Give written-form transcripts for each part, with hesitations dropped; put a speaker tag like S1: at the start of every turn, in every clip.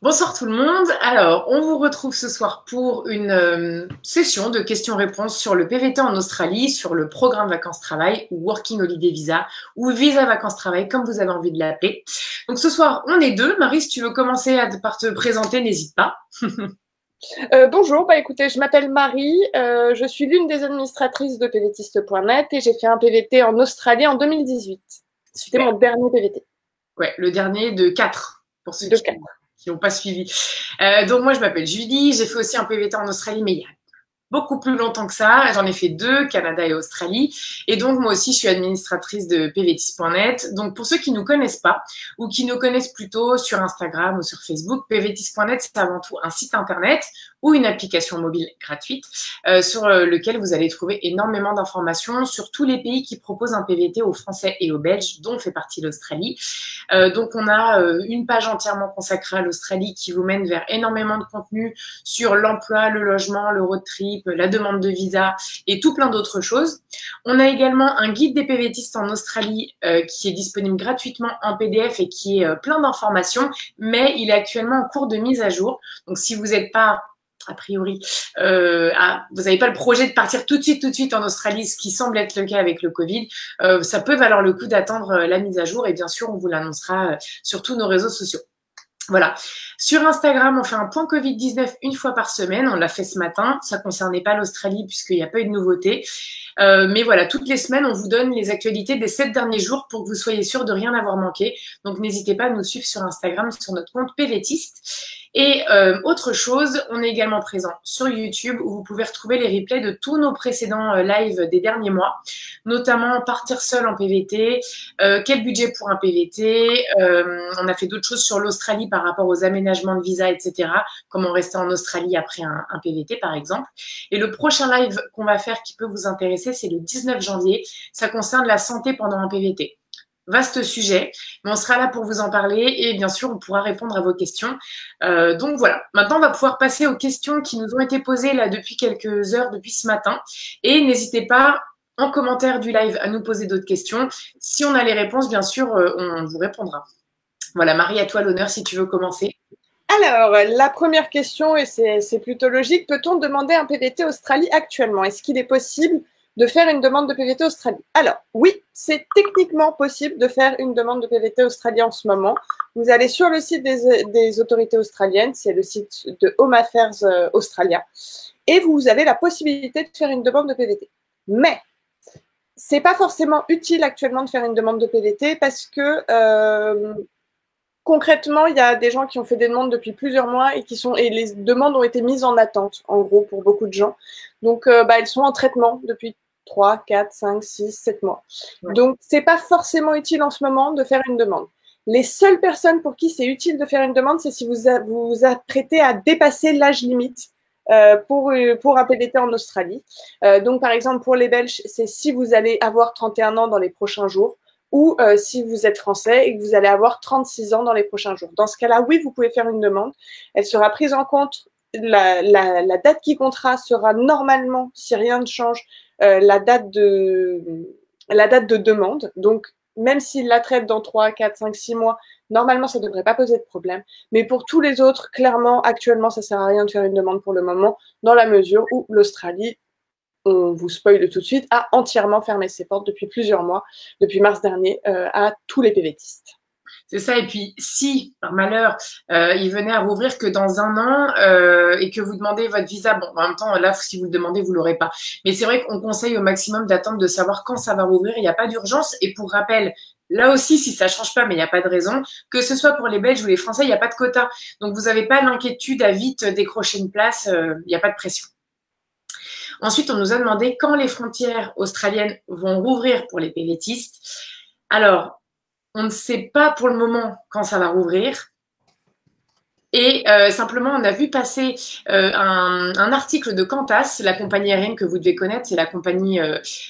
S1: Bonsoir tout le monde. Alors, on vous retrouve ce soir pour une session de questions-réponses sur le PVT en Australie, sur le programme vacances-travail ou Working Holiday Visa ou Visa vacances-travail, comme vous avez envie de l'appeler. Donc ce soir, on est deux. Marie, si tu veux commencer par te présenter, n'hésite pas.
S2: Bonjour, écoutez, je m'appelle Marie, je suis l'une des administratrices de pvtiste.net et j'ai fait un PVT en Australie en 2018. C'était
S1: Super.
S2: mon dernier PVT.
S1: Ouais, le dernier de 4 pour ceux
S2: De
S1: qui
S2: 4.
S1: n'ont pas suivi. Donc moi, je m'appelle Julie. J'ai fait aussi un PVT en Australie, mais il y a beaucoup plus longtemps que ça. J'en ai fait 2, Canada et Australie. Et donc, moi aussi, je suis administratrice de pvtis.net. Donc, pour ceux qui ne nous connaissent pas ou qui nous connaissent plutôt sur Instagram ou sur Facebook, pvtis.net, c'est avant tout un site internet ou une application mobile gratuite sur lequel vous allez trouver énormément d'informations sur tous les pays qui proposent un PVT aux Français et aux Belges, dont fait partie l'Australie. Donc, on a une page entièrement consacrée à l'Australie qui vous mène vers énormément de contenu sur l'emploi, le logement, le road trip, la demande de visa et tout plein d'autres choses. On a également un guide des PVTistes en Australie qui est disponible gratuitement en PDF et qui est plein d'informations, mais il est actuellement en cours de mise à jour. Donc, si vous n'êtes pas a priori, vous n'avez pas le projet de partir tout de suite en Australie, ce qui semble être le cas avec le Covid, ça peut valoir le coup d'attendre la mise à jour et bien sûr, on vous l'annoncera sur tous nos réseaux sociaux. Voilà. Sur Instagram, on fait un point Covid-19 une fois par semaine. On l'a fait ce matin. Ça concernait pas l'Australie puisqu'il n'y a pas eu de nouveauté. Mais voilà, toutes les semaines, on vous donne les actualités des 7 derniers jours pour que vous soyez sûr de rien avoir manqué. Donc, n'hésitez pas à nous suivre sur Instagram, sur notre compte PVTiste. Et autre chose, on est également présent sur YouTube où vous pouvez retrouver les replays de tous nos précédents lives des derniers mois, notamment partir seul en PVT, quel budget pour un PVT, on a fait d'autres choses sur l'Australie par rapport aux aménagements de visa, etc., comment rester en Australie après un PVT par exemple. Et le prochain live qu'on va faire qui peut vous intéresser, c'est le 19 janvier, ça concerne la santé pendant un PVT. Vaste sujet, mais on sera là pour vous en parler et bien sûr, on pourra répondre à vos questions. Donc voilà, maintenant on va pouvoir passer aux questions qui nous ont été posées là depuis quelques heures, depuis ce matin. Et n'hésitez pas en commentaire du live à nous poser d'autres questions. Si on a les réponses, bien sûr, on vous répondra. Voilà, Marie, à toi l'honneur si tu veux commencer.
S2: Alors, la première question, et c'est plutôt logique, peut-on demander un PVT Australie actuellement? Est-ce qu'il est possible de faire une demande de PVT Australie? Alors, oui, c'est techniquement possible de faire une demande de PVT Australie en ce moment. Vous allez sur le site des autorités australiennes, c'est le site de Home Affairs Australia, et vous avez la possibilité de faire une demande de PVT. Mais, c'est pas forcément utile actuellement de faire une demande de PVT parce que concrètement, il y a des gens qui ont fait des demandes depuis plusieurs mois et les demandes ont été mises en attente, en gros, pour beaucoup de gens. Donc, elles sont en traitement depuis 3, 4, 5, 6, 7 mois.
S1: Ouais.
S2: Donc, c'est pas forcément utile en ce moment de faire une demande. Les seules personnes pour qui c'est utile de faire une demande, c'est si vous vous apprêtez à dépasser l'âge limite pour un PVT en Australie. Donc, par exemple, pour les Belges, c'est si vous allez avoir 31 ans dans les prochains jours, ou si vous êtes français et que vous allez avoir 36 ans dans les prochains jours. Dans ce cas-là, oui, vous pouvez faire une demande. Elle sera prise en compte. La date qui comptera sera normalement, si rien ne change, la date de demande. Donc, même s'il la traite dans 3, 4, 5, 6 mois, normalement, ça ne devrait pas poser de problème. Mais pour tous les autres, clairement, actuellement, ça ne sert à rien de faire une demande pour le moment, dans la mesure où l'Australie, on vous spoile tout de suite, a entièrement fermé ses portes depuis plusieurs mois, depuis mars dernier, à tous les PVTistes.
S1: C'est ça, et puis si, par malheur, il venait à rouvrir que dans un an et que vous demandez votre visa, bon, en même temps, là, si vous le demandez, vous l'aurez pas. Mais c'est vrai qu'on conseille au maximum d'attendre de savoir quand ça va rouvrir, il n'y a pas d'urgence. Et pour rappel, là aussi, si ça change pas, mais il n'y a pas de raison, que ce soit pour les Belges ou les Français, il n'y a pas de quota. Donc, vous n'avez pas l'inquiétude à vite décrocher une place, il n'y a pas de pression. Ensuite, on nous a demandé quand les frontières australiennes vont rouvrir pour les PVTistes. Alors, on ne sait pas pour le moment quand ça va rouvrir. Et simplement, on a vu passer un article de Qantas, la compagnie aérienne que vous devez connaître, c'est la compagnie,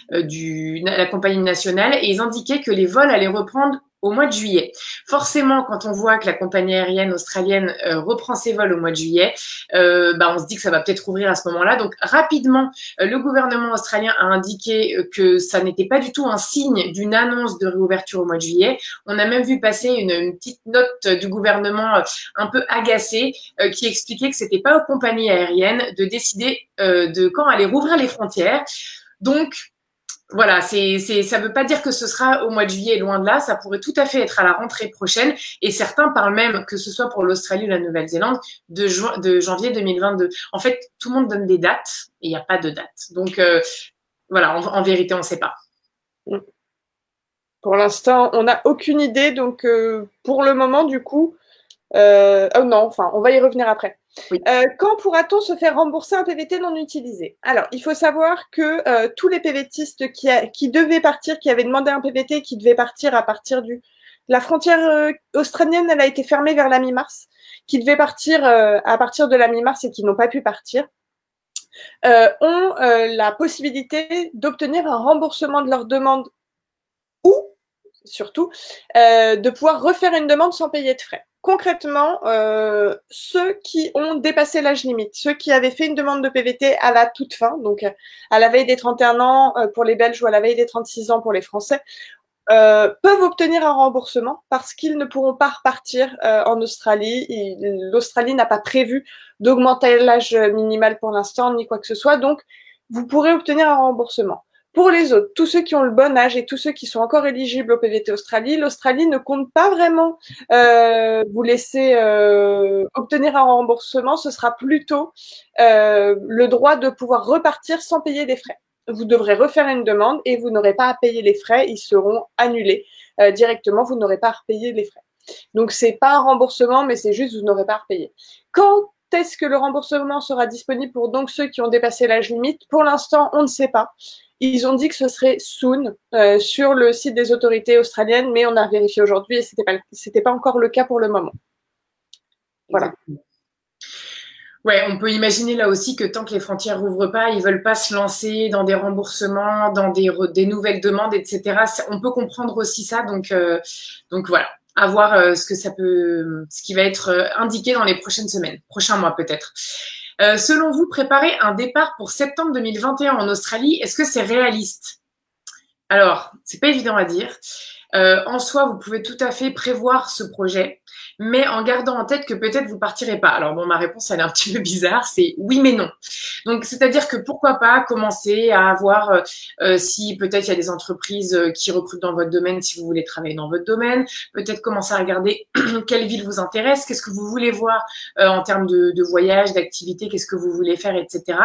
S1: la compagnie nationale, et ils indiquaient que les vols allaient reprendre au mois de juillet. Forcément, quand on voit que la compagnie aérienne australienne reprend ses vols au mois de juillet, on se dit que ça va peut-être rouvrir à ce moment-là. Donc rapidement, le gouvernement australien a indiqué que ça n'était pas du tout un signe d'une annonce de réouverture au mois de juillet. On a même vu passer une petite note du gouvernement un peu agacée qui expliquait que c'était pas aux compagnies aériennes de décider de quand aller rouvrir les frontières. Donc voilà, ça ne veut pas dire que ce sera au mois de juillet, loin de là, ça pourrait tout à fait être à la rentrée prochaine, et certains parlent même, que ce soit pour l'Australie ou la Nouvelle-Zélande, de janvier 2022. En fait, tout le monde donne des dates, et il n'y a pas de date. Donc, voilà, en vérité, on ne sait pas.
S2: Pour l'instant, on n'a aucune idée, donc pour le moment, du coup, oh non, enfin, on va y revenir après.
S1: Oui.
S2: Quand pourra-t-on se faire rembourser un PVT non utilisé? Alors, il faut savoir que tous les PVTistes qui devaient partir, qui avaient demandé un PVT, qui devaient partir à partir la frontière australienne, elle a été fermée vers la mi-mars, qui devaient partir à partir de la mi-mars et qui n'ont pas pu partir, ont la possibilité d'obtenir un remboursement de leur demande ou, surtout, de pouvoir refaire une demande sans payer de frais. Concrètement, ceux qui ont dépassé l'âge limite, ceux qui avaient fait une demande de PVT à la toute fin, donc à la veille des 31 ans pour les Belges ou à la veille des 36 ans pour les Français, peuvent obtenir un remboursement parce qu'ils ne pourront pas repartir en Australie. L'Australie n'a pas prévu d'augmenter l'âge minimal pour l'instant, ni quoi que ce soit, donc vous pourrez obtenir un remboursement. Pour les autres, tous ceux qui ont le bon âge et tous ceux qui sont encore éligibles au PVT Australie, l'Australie ne compte pas vraiment vous laisser obtenir un remboursement. Ce sera plutôt le droit de pouvoir repartir sans payer des frais. Vous devrez refaire une demande et vous n'aurez pas à payer les frais. Ils seront annulés directement. Vous n'aurez pas à repayer les frais. Donc, c'est pas un remboursement, mais c'est juste vous n'aurez pas à repayer. Quand est-ce que le remboursement sera disponible pour donc ceux qui ont dépassé l'âge limite? Pour l'instant, on ne sait pas. Ils ont dit que ce serait soon sur le site des autorités australiennes, mais on a vérifié aujourd'hui et c'était pas encore le cas pour le moment. Voilà.
S1: Ouais, on peut imaginer là aussi que tant que les frontières rouvrent pas, ils veulent pas se lancer dans des remboursements, dans des nouvelles demandes, etc. On peut comprendre aussi ça, donc voilà, à voir ce qui va être indiqué dans les prochaines semaines, prochains mois peut-être. Selon vous, préparer un départ pour septembre 2021 en Australie, est-ce que c'est réaliste? Alors, c'est pas évident à dire. En soi, vous pouvez tout à fait prévoir ce projet, mais en gardant en tête que peut-être vous partirez pas. Alors bon, ma réponse, elle est un petit peu bizarre, c'est oui mais non. Donc, c'est-à-dire que pourquoi pas commencer à voir si peut-être il y a des entreprises qui recrutent dans votre domaine, si vous voulez travailler dans votre domaine, peut-être commencer à regarder quelle ville vous intéresse, qu'est-ce que vous voulez voir en termes de voyage, d'activité, qu'est-ce que vous voulez faire, etc.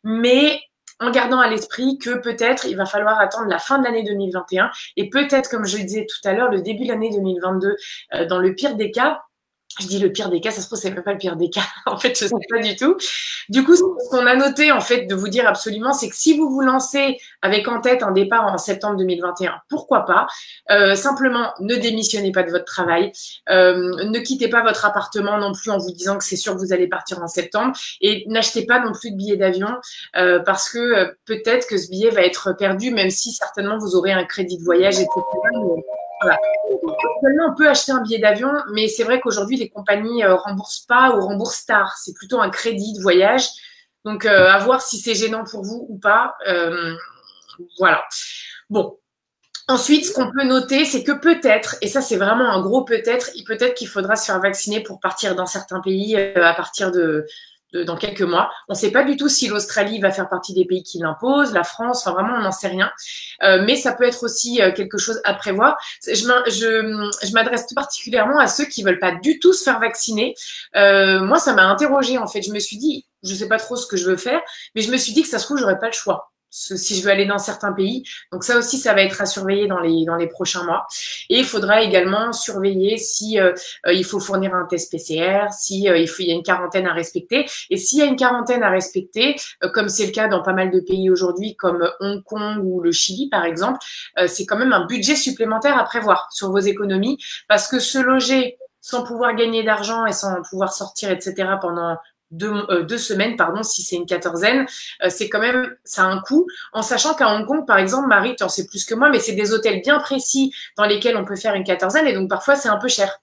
S1: Mais en gardant à l'esprit que peut-être il va falloir attendre la fin de l'année 2021 et peut-être, comme je le disais tout à l'heure, le début de l'année 2022, dans le pire des cas. Je dis le pire des cas, ça se trouve, c'est même pas le pire des cas. En fait, je sais pas du tout. Du coup, ce qu'on a noté, en fait, de vous dire absolument, c'est que si vous vous lancez avec en tête un départ en septembre 2021, pourquoi pas? Simplement, ne démissionnez pas de votre travail. Ne quittez pas votre appartement non plus en vous disant que c'est sûr que vous allez partir en septembre. Et n'achetez pas non plus de billets d'avion parce que peut-être que ce billet va être perdu, même si certainement vous aurez un crédit de voyage, etc. Voilà. On peut acheter un billet d'avion, mais c'est vrai qu'aujourd'hui, les compagnies remboursent pas ou remboursent tard. C'est plutôt un crédit de voyage. Donc, à voir si c'est gênant pour vous ou pas. Voilà. Bon. Ensuite, ce qu'on peut noter, c'est que peut-être, et ça c'est vraiment un gros peut-être qu'il faudra se faire vacciner pour partir dans certains pays à partir dans quelques mois. On ne sait pas du tout si l'Australie va faire partie des pays qui l'imposent, la France, enfin vraiment on n'en sait rien. Mais ça peut être aussi quelque chose à prévoir. Je m'adresse tout particulièrement à ceux qui veulent pas du tout se faire vacciner. Moi, ça m'a interrogée en fait. Je me suis dit, je sais pas trop ce que je veux faire, mais je me suis dit que ça se trouve j'aurais pas le choix si je veux aller dans certains pays. Donc ça aussi, ça va être à surveiller dans les prochains mois. Et il faudra également surveiller si il faut fournir un test PCR, si il y a une quarantaine à respecter. Et s'il y a une quarantaine à respecter, comme c'est le cas dans pas mal de pays aujourd'hui, comme Hong Kong ou le Chili par exemple, c'est quand même un budget supplémentaire à prévoir sur vos économies, parce que se loger sans pouvoir gagner d'argent et sans pouvoir sortir, etc. pendant 2 semaines, pardon, si c'est une quatorzaine, c'est quand même, ça a un coût, en sachant qu'à Hong Kong, par exemple, Marie, tu en sais plus que moi, mais c'est des hôtels bien précis dans lesquels on peut faire une quatorzaine, et donc parfois c'est un peu cher.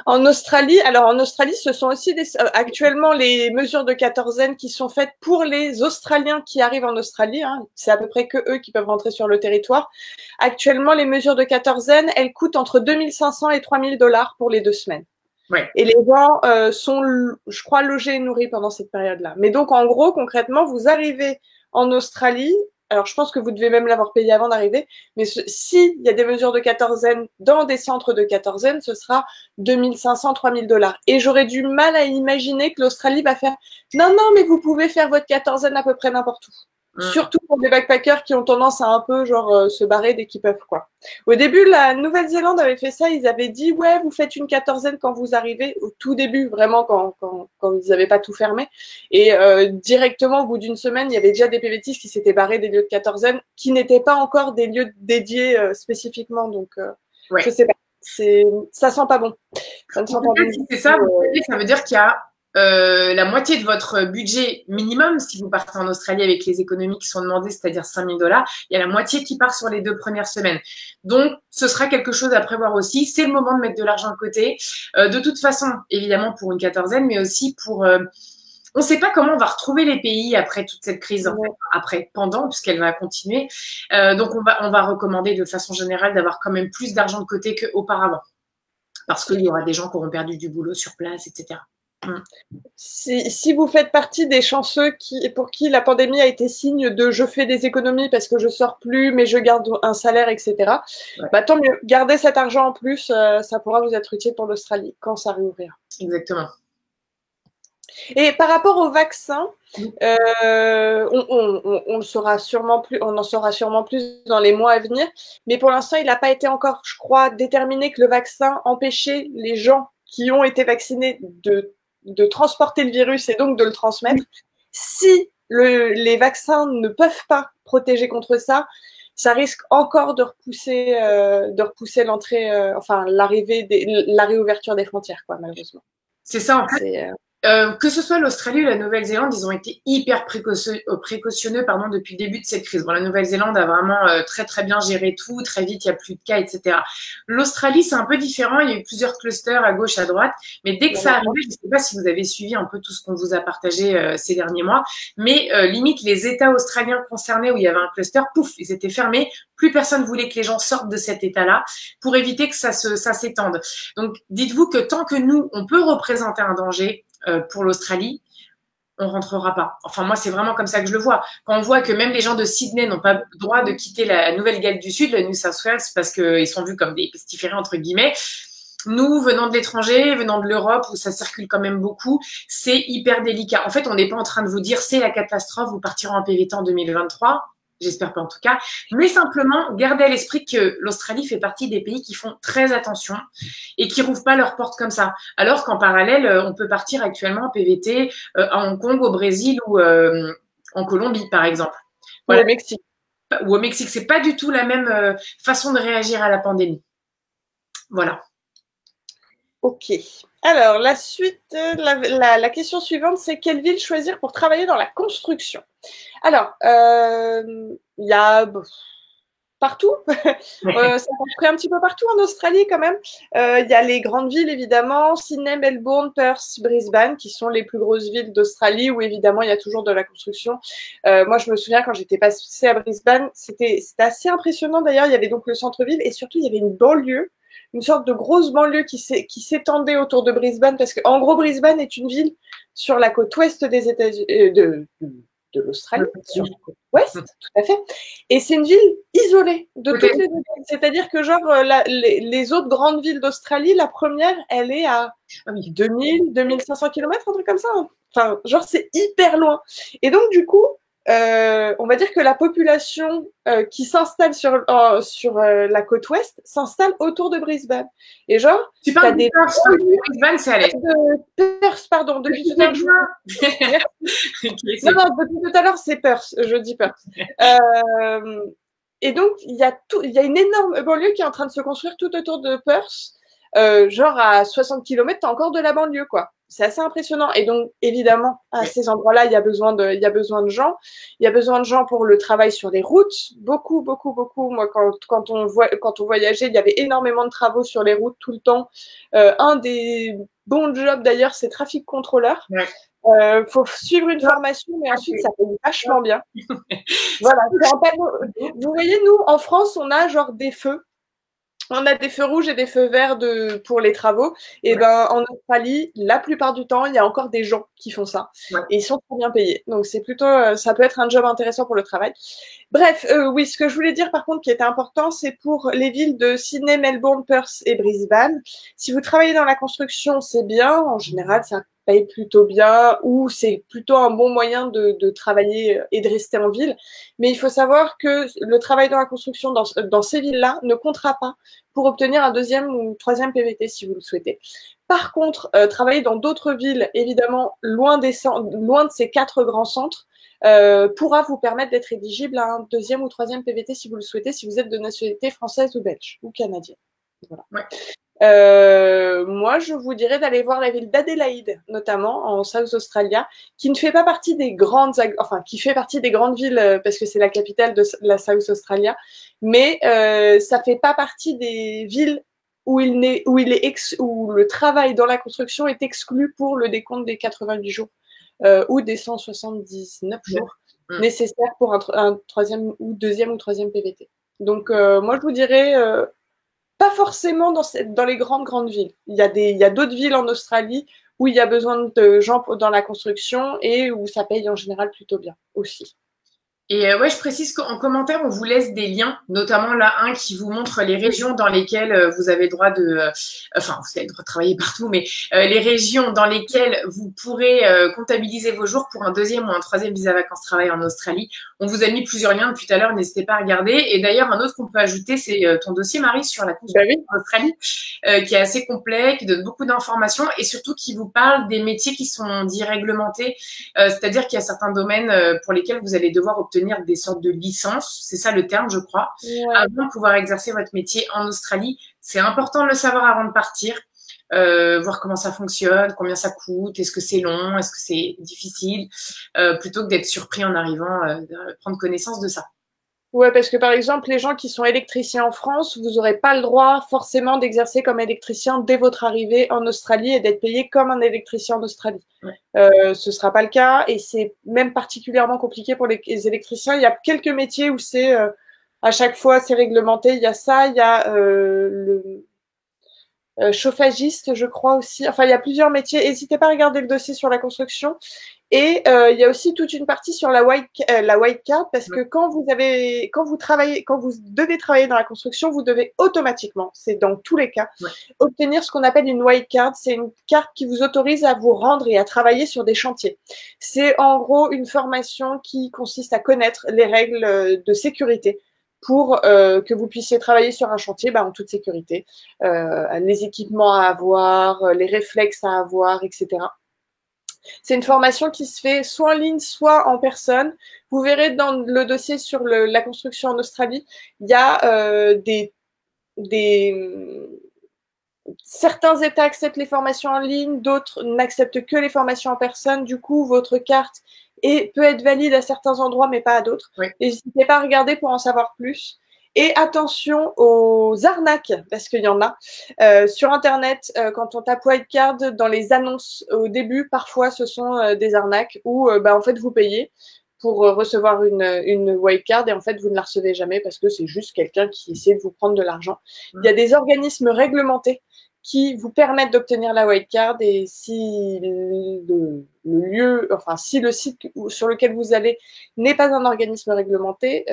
S2: En Australie, alors en Australie, ce sont aussi actuellement les mesures de quatorzaine qui sont faites pour les Australiens qui arrivent en Australie. Hein. C'est à peu près que eux qui peuvent rentrer sur le territoire. Actuellement, les mesures de quatorzaine, elles coûtent entre 2500 et 3000 dollars pour les 2 semaines.
S1: Ouais.
S2: Et les gens sont, je crois, logés et nourris pendant cette période-là. Mais donc, en gros, concrètement, vous arrivez en Australie. Alors, je pense que vous devez même l'avoir payé avant d'arriver. Mais s'il y a des mesures de quatorzaine dans des centres de quatorzaine, ce sera 2500, 3000 dollars. Et j'aurais du mal à imaginer que l'Australie va faire non, non, mais vous pouvez faire votre quatorzaine à peu près n'importe où. Surtout pour des backpackers qui ont tendance à un peu se barrer dès qu'ils peuvent, quoi. Au début, la Nouvelle-Zélande avait fait ça. Ils avaient dit ouais, vous faites une quatorzaine quand vous arrivez. Au tout début, vraiment quand ils n'avaient pas tout fermé. Et directement au bout d'une semaine, il y avait déjà des PVTistes qui s'étaient barrés des lieux de quatorzaine qui n'étaient pas encore des lieux dédiés spécifiquement. Donc
S1: ouais.
S2: je sais pas. Ça sent pas bon. Ça ne sent pas bon.
S1: Si c'est ça, ça veut dire qu'il y a la moitié de votre budget minimum, si vous partez en Australie avec les économies qui sont demandées, c'est-à-dire 5000 dollars, il y a la moitié qui part sur les 2 premières semaines. Donc, ce sera quelque chose à prévoir aussi. C'est le moment de mettre de l'argent de côté. De toute façon, évidemment, pour une quatorzaine, mais aussi pour... on ne sait pas comment on va retrouver les pays après toute cette crise, en fait, après, pendant, puisqu'elle va continuer. Donc, on va recommander de façon générale d'avoir quand même plus d'argent de côté qu'auparavant. Parce qu'il y aura des gens qui auront perdu du boulot sur place, etc.
S2: Si vous faites partie des chanceux pour qui la pandémie a été signe de je fais des économies parce que je sors plus, mais je garde un salaire, etc., bah, tant mieux. Gardez cet argent en plus, ça pourra vous être utile pour l'Australie quand ça réouvrira.
S1: Exactement.
S2: Et par rapport au vaccin, on en saura sûrement plus dans les mois à venir, mais pour l'instant, il n'a pas été encore, je crois, déterminé que le vaccin empêchait les gens qui ont été vaccinés de transporter le virus et donc de le transmettre. Si les vaccins ne peuvent pas protéger contre ça, ça risque encore de repousser l'entrée, la réouverture des frontières, quoi, malheureusement.
S1: C'est ça, en fait. Que ce soit l'Australie ou la Nouvelle-Zélande, ils ont été hyper précautionneux depuis le début de cette crise. Bon, la Nouvelle-Zélande a vraiment très très bien géré tout, très vite, il n'y a plus de cas, etc. L'Australie, c'est un peu différent, il y a eu plusieurs clusters à gauche, à droite, mais dès que ça arrivait, je ne sais pas si vous avez suivi un peu tout ce qu'on vous a partagé ces derniers mois, mais limite les États australiens concernés où il y avait un cluster, pouf, ils étaient fermés, plus personne voulait que les gens sortent de cet état-là pour éviter que ça s'étende. Donc, dites-vous que tant que nous, on peut représenter un danger, pour l'Australie, on rentrera pas. Enfin, moi, c'est vraiment comme ça que je le vois. Quand on voit que même les gens de Sydney n'ont pas le droit de quitter la Nouvelle-Galles du Sud, le New South Wales, parce qu'ils sont vus comme des pestiférés, entre guillemets, nous, venant de l'étranger, venant de l'Europe, où ça circule quand même beaucoup, c'est hyper délicat. En fait, on n'est pas en train de vous dire c'est la catastrophe, vous partirez en PVT en 2023. J'espère pas en tout cas, mais simplement gardez à l'esprit que l'Australie fait partie des pays qui font très attention et qui rouvrent pas leurs portes comme ça. Alors qu'en parallèle, on peut partir actuellement en PVT à Hong Kong, au Brésil ou en Colombie, par exemple.
S2: Voilà. Ou au Mexique.
S1: Ou au Mexique, c'est pas du tout la même façon de réagir à la pandémie. Voilà.
S2: Ok. Alors, la suite, la question suivante, c'est quelle ville choisir pour travailler dans la construction? Alors, il y a partout, ça construit un petit peu partout en Australie quand même. Il y a les grandes villes évidemment, Sydney, Melbourne, Perth, Brisbane, qui sont les plus grosses villes d'Australie où évidemment il y a toujours de la construction. Moi, je me souviens quand j'étais passée à Brisbane, c'était assez impressionnant d'ailleurs. Il y avait donc le centre-ville et surtout il y avait une banlieue, une sorte de grosse banlieue qui s'étendait autour de Brisbane parce que en gros Brisbane est une ville sur la côte ouest des États-Unis, de l'Australie, sur la côte ouest, tout à fait. Et c'est une ville isolée de toutes les deux villes. C'est-à-dire que genre les autres grandes villes d'Australie, la première, elle est à 2000, 2500 km, un truc comme ça. Enfin, genre c'est hyper loin. Et donc du coup, on va dire que la population qui s'installe sur la côte ouest s'installe autour de Brisbane. Et genre,
S1: tu parles de Brisbane, c'est à l'est.
S2: De Perth, pardon, depuis tout à l'heure. Non, depuis tout à l'heure, c'est Perth, je dis Perth. Et donc, il y a une énorme banlieue qui est en train de se construire tout autour de Perth. Genre à 60 km, t'as encore de la banlieue, quoi. C'est assez impressionnant. Et donc, évidemment, à ces endroits-là, il y a besoin de gens. Il y a besoin de gens pour le travail sur les routes. Beaucoup, beaucoup, beaucoup. Moi, quand on voyageait, il y avait énormément de travaux sur les routes tout le temps. Un des bons jobs, d'ailleurs, c'est trafic contrôleur. Faut suivre une formation, mais ensuite, ça paye vachement bien. Voilà. Vous voyez, nous, en France, on a genre des feux. On a des feux rouges et des feux verts pour les travaux. Et ben, en Australie, la plupart du temps, il y a encore des gens qui font ça. Et ils sont très bien payés. Donc, c'est plutôt, ça peut être un job intéressant pour le travail. Bref, oui, ce que je voulais dire, par contre, qui était important, c'est pour les villes de Sydney, Melbourne, Perth et Brisbane. Si vous travaillez dans la construction, c'est bien. En général, ça paye plutôt bien, ou c'est plutôt un bon moyen de travailler et de rester en ville. Mais il faut savoir que le travail dans la construction dans ces villes-là ne comptera pas pour obtenir un 2e ou 3e PVT si vous le souhaitez. Par contre, travailler dans d'autres villes, évidemment, loin de ces 4 grands centres, pourra vous permettre d'être éligible à un 2e ou 3e PVT si vous le souhaitez, si vous êtes de nationalité française ou belge ou canadienne. Voilà. Moi, je vous dirais d'aller voir la ville d'Adélaïde, notamment en South Australia, qui ne fait pas partie des grandes, qui fait partie des grandes villes parce que c'est la capitale de la South Australia, mais ça fait pas partie des villes où le travail dans la construction est exclu pour le décompte des 88 jours ou des 179 jours nécessaires pour un 3e ou 2e ou 3e PVT. Donc, moi, je vous dirais pas forcément dans les grandes villes. Il y a d'autres villes en Australie où il y a besoin de gens dans la construction et où ça paye en général plutôt bien aussi.
S1: Et je précise qu'en commentaire, on vous laisse des liens, notamment là un qui vous montre les régions dans lesquelles vous avez le droit vous avez le droit de travailler partout, mais les régions dans lesquelles vous pourrez comptabiliser vos jours pour un 2e ou un 3e visa vacances travail en Australie. On vous a mis plusieurs liens depuis tout à l'heure, n'hésitez pas à regarder. Et d'ailleurs, un autre qu'on peut ajouter, c'est ton dossier, Marie, sur la construction en Australie, qui est assez complet, qui donne beaucoup d'informations et surtout qui vous parle des métiers qui sont dits réglementés, c'est-à-dire qu'il y a certains domaines pour lesquels vous allez devoir obtenir des sortes de licences, c'est ça le terme, je crois, avant de pouvoir exercer votre métier en Australie. C'est important de le savoir avant de partir, voir comment ça fonctionne, combien ça coûte, est-ce que c'est long, est-ce que c'est difficile, plutôt que d'être surpris en arrivant, de prendre connaissance de ça.
S2: Ouais, parce que par exemple, les gens qui sont électriciens en France, vous n'aurez pas le droit forcément d'exercer comme électricien dès votre arrivée en Australie et d'être payé comme un électricien en Australie. Ce sera pas le cas et c'est même particulièrement compliqué pour les électriciens. Il y a quelques métiers où c'est à chaque fois c'est réglementé. Il y a ça, il y a le chauffagiste, je crois aussi. Enfin, il y a plusieurs métiers. N'hésitez pas à regarder le dossier sur la construction. Et il y a aussi toute une partie sur la white card parce que quand vous devez travailler dans la construction, vous devez automatiquement, c'est dans tous les cas, obtenir ce qu'on appelle une white card. C'est une carte qui vous autorise à vous rendre et à travailler sur des chantiers. C'est en gros une formation qui consiste à connaître les règles de sécurité pour que vous puissiez travailler sur un chantier en toute sécurité, les équipements à avoir, les réflexes à avoir, etc. C'est une formation qui se fait soit en ligne, soit en personne. Vous verrez dans le dossier sur la construction en Australie, il y a certains États acceptent les formations en ligne, d'autres n'acceptent que les formations en personne. Du coup, votre carte peut être valide à certains endroits, mais pas à d'autres. N'hésitez pas à regarder pour en savoir plus. Et attention aux arnaques, parce qu'il y en a. Sur Internet, quand on tape wildcard, dans les annonces au début, parfois ce sont des arnaques où en fait vous payez pour recevoir une wildcard et en fait vous ne la recevez jamais parce que c'est juste quelqu'un qui essaie de vous prendre de l'argent. Il y a des organismes réglementés qui vous permettent d'obtenir la wildcard et si si le site sur lequel vous allez n'est pas un organisme réglementé,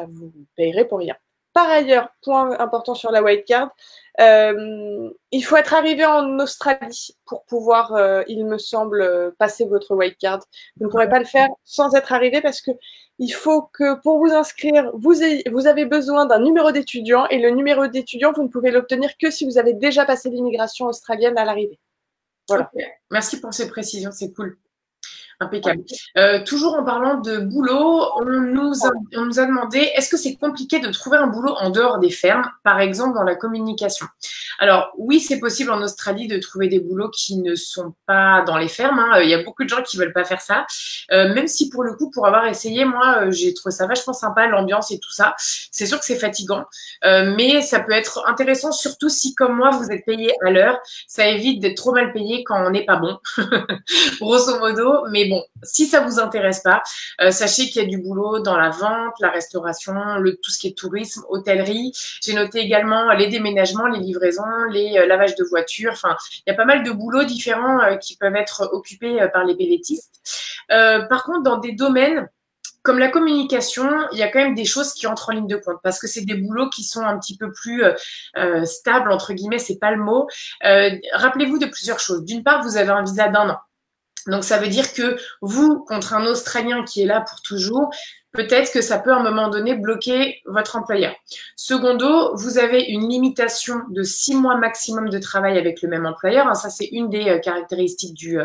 S2: vous payerez pour rien. Par ailleurs, point important sur la wildcard, il faut être arrivé en Australie pour pouvoir, il me semble, passer votre wildcard. Vous ne pourrez pas le faire sans être arrivé parce que il faut que pour vous inscrire, vous avez besoin d'un numéro d'étudiant et le numéro d'étudiant, vous ne pouvez l'obtenir que si vous avez déjà passé l'immigration australienne à l'arrivée. Voilà.
S1: Okay. Merci pour ces précisions, c'est cool. Impeccable. Toujours en parlant de boulot, on nous a demandé, est-ce que c'est compliqué de trouver un boulot en dehors des fermes, par exemple dans la communication? Alors oui, c'est possible en Australie de trouver des boulots qui ne sont pas dans les fermes, hein. Il y a beaucoup de gens qui veulent pas faire ça. Même si pour le coup, pour avoir essayé, moi, j'ai trouvé ça vachement sympa, l'ambiance et tout ça. C'est sûr que c'est fatigant, mais ça peut être intéressant, surtout si, comme moi, vous êtes payé à l'heure. Ça évite d'être trop mal payé quand on n'est pas bon, grosso modo. Mais bon, si ça vous intéresse pas, sachez qu'il y a du boulot dans la vente, la restauration, tout ce qui est tourisme, hôtellerie. J'ai noté également les déménagements, les livraisons, les lavages de voitures. Enfin, il y a pas mal de boulots différents qui peuvent être occupés par les PVTistes. Par contre, dans des domaines comme la communication, il y a quand même des choses qui entrent en ligne de compte parce que c'est des boulots qui sont un petit peu plus stables, entre guillemets, c'est pas le mot. Rappelez-vous de plusieurs choses. D'une part, vous avez un visa d'1 an. Donc, ça veut dire que vous, contre un Australien qui est là pour toujours, peut-être que ça peut à un moment donné bloquer votre employeur. Secondo, vous avez une limitation de 6 mois maximum de travail avec le même employeur. Hein, ça, c'est une des caractéristiques du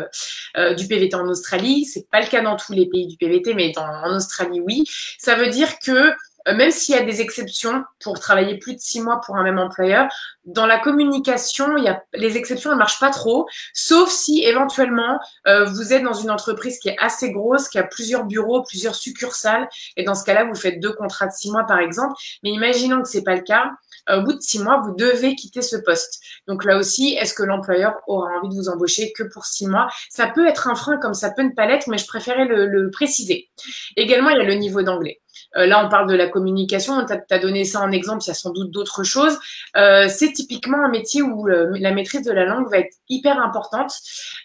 S1: PVT en Australie. C'est pas le cas dans tous les pays du PVT, mais en Australie, oui. Ça veut dire que même s'il y a des exceptions pour travailler plus de 6 mois pour un même employeur, dans la communication, les exceptions ne marchent pas trop, sauf si éventuellement vous êtes dans une entreprise qui est assez grosse, qui a plusieurs bureaux, plusieurs succursales, et dans ce cas-là, vous faites 2 contrats de 6 mois par exemple. Mais imaginons que c'est pas le cas. Au bout de 6 mois, vous devez quitter ce poste. Donc là aussi, est-ce que l'employeur aura envie de vous embaucher que pour 6 mois? Ça peut être un frein comme ça peut ne pas l'être, mais je préférais le préciser. Également, il y a le niveau d'anglais. Là, on parle de la communication. Tu as donné ça en exemple. Il y a sans doute d'autres choses. C'est typiquement un métier où la maîtrise de la langue va être hyper importante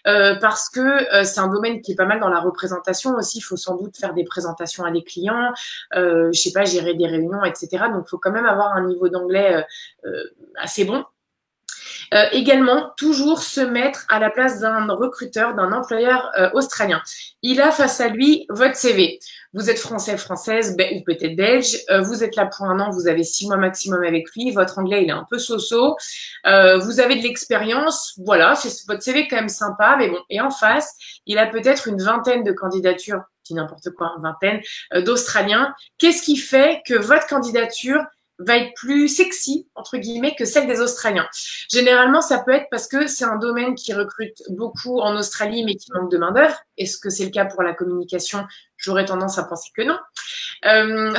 S1: parce que c'est un domaine qui est pas mal dans la représentation aussi. Il faut sans doute faire des présentations à des clients, je sais pas, gérer des réunions, etc. Donc, il faut quand même avoir un niveau d'anglais assez bon. Également, toujours se mettre à la place d'un recruteur, d'un employeur australien. Il a face à lui votre CV. Vous êtes français, française ou peut-être belge. Vous êtes là pour 1 an, vous avez 6 mois maximum avec lui. Votre anglais, il est un peu so-so. Vous avez de l'expérience. Voilà, votre CV est quand même sympa. Mais bon, et en face, il a peut-être une vingtaine de candidatures, je dis n'importe quoi, une vingtaine d'Australiens. Qu'est-ce qui fait que votre candidature va être plus sexy, entre guillemets, que celle des Australiens? Généralement, ça peut être parce que c'est un domaine qui recrute beaucoup en Australie, mais qui manque de main-d'œuvre. Est-ce que c'est le cas pour la communication? J'aurais tendance à penser que non.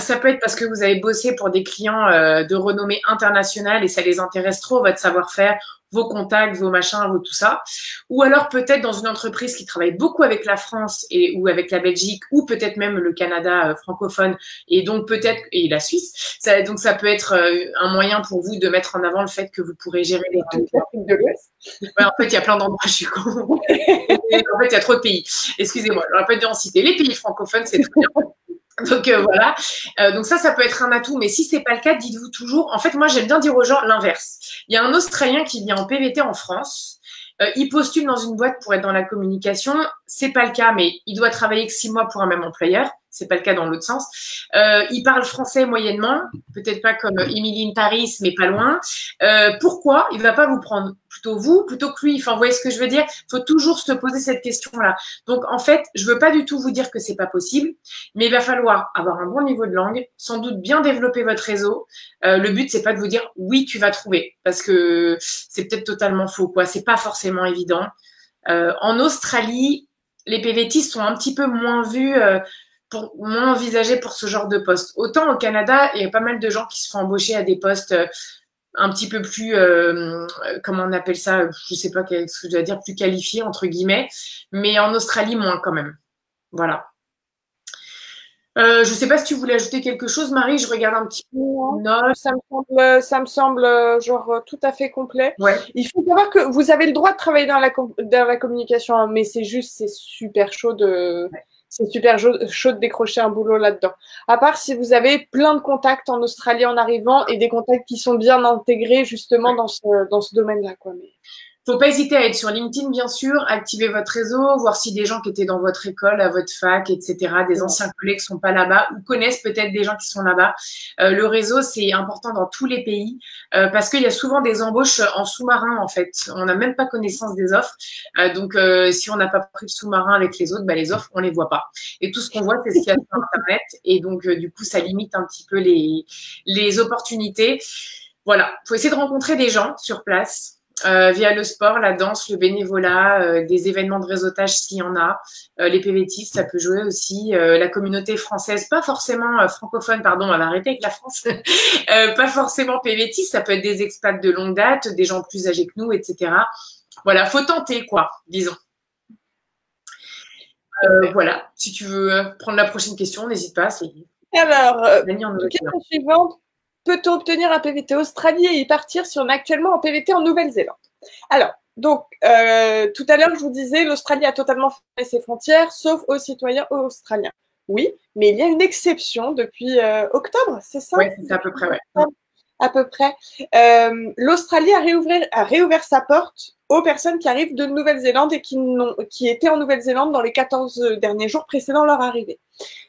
S1: Ça peut être parce que vous avez bossé pour des clients de renommée internationale et ça les intéresse trop, votre savoir-faire, vos contacts, vos machins, vos tout ça. Ou alors peut-être dans une entreprise qui travaille beaucoup avec la France ou avec la Belgique ou peut-être même le Canada francophone et donc peut-être et la Suisse. Donc ça peut être un moyen pour vous de mettre en avant le fait que vous pourrez gérer les
S2: l'Afrique de l'Ouest.
S1: Ouais, en fait, il y a plein d'endroits, je suis con. En fait, il y a trop de pays. Excusez-moi, j'aurais pas dû en citer. Les pays francophones, c'est très bien. Donc voilà. Donc ça peut être un atout. Mais si c'est pas le cas, dites-vous toujours. En fait, moi, j'aime bien dire aux gens l'inverse. Il y a un Australien qui vient en PVT en France. Il postule dans une boîte pour être dans la communication. C'est pas le cas, mais il doit travailler que 6 mois pour un même employeur. C'est pas le cas dans l'autre sens. Il parle français moyennement, peut-être pas comme Emily in Paris, mais pas loin. Pourquoi il va pas vous prendre plutôt vous, plutôt que lui? Enfin, vous voyez ce que je veux dire? Il faut toujours se poser cette question-là. Donc, en fait, je veux pas du tout vous dire que c'est pas possible, mais il va falloir avoir un bon niveau de langue, sans doute bien développer votre réseau. Le but, c'est pas de vous dire oui, tu vas trouver, parce que c'est peut-être totalement faux, quoi. C'est pas forcément évident. En Australie, les PVTistes sont un petit peu moins vus. Moins envisagé pour ce genre de poste. Autant au Canada, il y a pas mal de gens qui se font embaucher à des postes un petit peu plus, comment on appelle ça, je sais pas ce que je dois dire, plus qualifiés, entre guillemets, mais en Australie, moins quand même. Voilà. Je sais pas si tu voulais ajouter quelque chose, Marie, je regarde un petit peu.
S2: Non, ça me semble genre tout à fait complet.
S1: Ouais.
S2: Il faut savoir que vous avez le droit de travailler dans la communication, hein, mais c'est super chaud de... Ouais. C'est super chaud de décrocher un boulot là-dedans. À part si vous avez plein de contacts en Australie en arrivant et des contacts qui sont bien intégrés justement dans ce domaine-là, quoi. Mais...
S1: Faut pas hésiter à être sur LinkedIn, bien sûr, activer votre réseau, voir si des gens qui étaient dans votre école, à votre fac, etc., des anciens collègues sont pas là-bas ou connaissent peut-être des gens qui sont là-bas. Le réseau, c'est important dans tous les pays parce qu'il y a souvent des embauches en sous-marin, en fait. On n'a même pas connaissance des offres. Donc, si on n'a pas pris le sous-marin avec les autres, bah, les offres, on les voit pas. Et tout ce qu'on voit, c'est ce qu'il y a sur Internet. Et donc, du coup, ça limite un petit peu les opportunités. Voilà, faut essayer de rencontrer des gens sur place. Via le sport, la danse, le bénévolat, des événements de réseautage s'il y en a, les PVTistes, ça peut jouer aussi, la communauté française, pas forcément francophone, pardon, on va arrêter avec la France, pas forcément PVTistes, ça peut être des expats de longue date, des gens plus âgés que nous, etc. Voilà, faut tenter, quoi, disons. Voilà, si tu veux prendre la prochaine question, n'hésite pas.
S2: Alors, question suivante. Peut-on obtenir un PVT Australie et y partir si on est actuellement en PVT en Nouvelle-Zélande? Alors, donc, tout à l'heure, je vous disais, l'Australie a totalement fermé ses frontières, sauf aux citoyens australiens. Oui, mais il y a une exception depuis octobre, c'est ça?
S1: Oui, c'est à peu près, ouais.
S2: À peu près. L'Australie a réouvert sa porte aux personnes qui arrivent de Nouvelle-Zélande et qui étaient en Nouvelle-Zélande dans les 14 derniers jours précédant leur arrivée.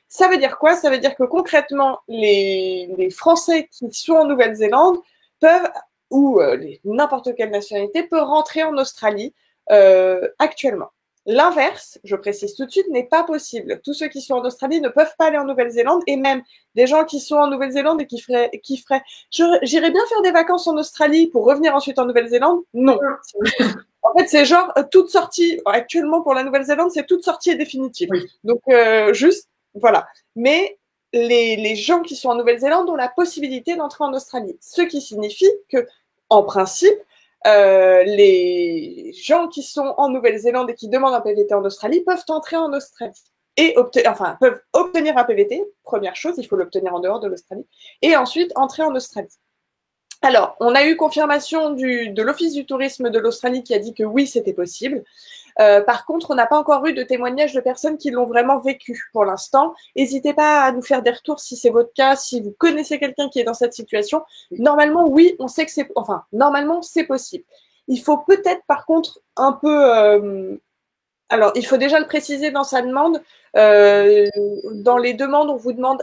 S2: Ça veut dire quoi? Ça veut dire que concrètement, les Français qui sont en Nouvelle-Zélande peuvent, ou n'importe quelle nationalité, peut rentrer en Australie actuellement. L'inverse, je précise tout de suite, n'est pas possible. Tous ceux qui sont en Australie ne peuvent pas aller en Nouvelle-Zélande et même des gens qui sont en Nouvelle-Zélande et qui feraient j'irais bien faire des vacances en Australie pour revenir ensuite en Nouvelle-Zélande. Non. En fait, c'est genre toute sortie, actuellement pour la Nouvelle-Zélande, c'est toute sortie est définitive. Oui. Donc, juste, voilà. Mais les gens qui sont en Nouvelle-Zélande ont la possibilité d'entrer en Australie. Ce qui signifie que, en principe, les gens qui sont en Nouvelle-Zélande et qui demandent un PVT en Australie peuvent entrer en Australie et peuvent obtenir un PVT. Première chose, il faut l'obtenir en dehors de l'Australie et ensuite entrer en Australie. Alors, on a eu confirmation de l'Office du tourisme de l'Australie qui a dit que oui, c'était possible. Par contre, on n'a pas encore eu de témoignages de personnes qui l'ont vraiment vécu pour l'instant. N'hésitez pas à nous faire des retours si c'est votre cas, si vous connaissez quelqu'un qui est dans cette situation. Normalement, oui, on sait que normalement, c'est possible. Il faut peut-être, par contre, un peu... alors, il faut déjà le préciser dans sa demande. Dans les demandes, on vous demande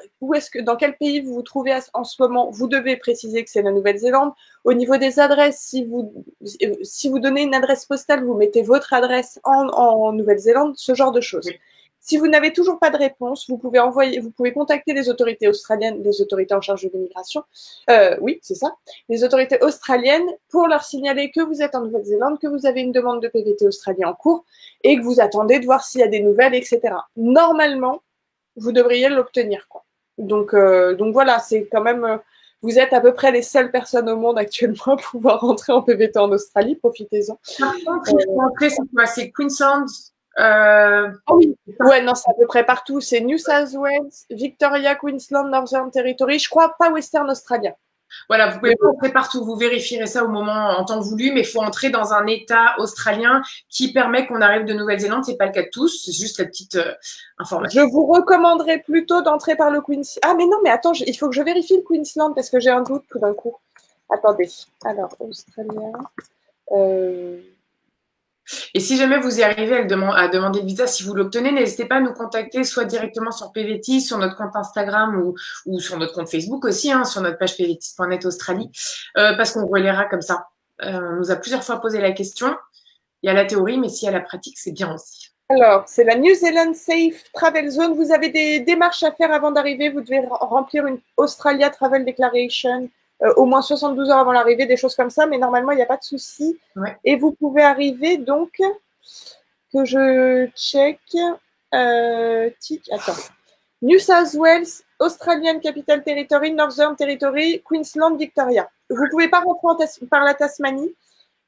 S2: dans quel pays vous vous trouvez en ce moment. Vous devez préciser que c'est la Nouvelle-Zélande. Au niveau des adresses, si vous donnez une adresse postale, vous mettez votre adresse en Nouvelle-Zélande, ce genre de choses. Oui. Si vous n'avez toujours pas de réponse, vous pouvez contacter les autorités australiennes, les autorités en charge de l'immigration. Oui, c'est ça. Les autorités australiennes pour leur signaler que vous êtes en Nouvelle-Zélande, que vous avez une demande de PVT australien en cours et que vous attendez de voir s'il y a des nouvelles, etc. Normalement, vous devriez l'obtenir, quoi. Donc voilà, c'est quand même. Vous êtes à peu près les seules personnes au monde actuellement à pouvoir rentrer en PVT en Australie. Profitez-en.
S1: Par contre, il faut entrer, c'est quoi? C'est Queensland.
S2: Oui, ouais, non, c'est à peu près partout. C'est New South Wales, Victoria, Queensland, Northern Territory. Je crois pas Western Australia.
S1: Voilà, vous pouvez pas entrer partout. Vous vérifierez ça au moment en temps voulu, mais il faut entrer dans un État australien qui permet qu'on arrive de Nouvelle-Zélande. C'est pas le cas de tous. C'est juste la petite information.
S2: Je vous recommanderais plutôt d'entrer par le Queensland. Ah, mais non, mais attends, il faut que je vérifie le Queensland parce que j'ai un doute tout d'un coup. Attendez. Alors, Australien.
S1: Et si jamais vous y arrivez à demander le visa, si vous l'obtenez, n'hésitez pas à nous contacter, soit directement sur PVT, sur notre compte Instagram ou sur notre compte Facebook aussi, sur notre page pvtis.net Australie, parce qu'on relaiera comme ça. On nous a plusieurs fois posé la question. Il y a la théorie, mais s'il y a la pratique, c'est bien aussi.
S2: Alors, c'est la New Zealand Safe Travel Zone. Vous avez des démarches à faire avant d'arriver. Vous devez remplir une Australia Travel Declaration. Au moins 72 heures avant l'arrivée, des choses comme ça, mais normalement, il n'y a pas de souci. Ouais. Et vous pouvez arriver, donc, que je check. Attends. New South Wales, Australian Capital Territory, Northern Territory, Queensland, Victoria. Vous ne pouvez pas rentrer par la Tasmanie.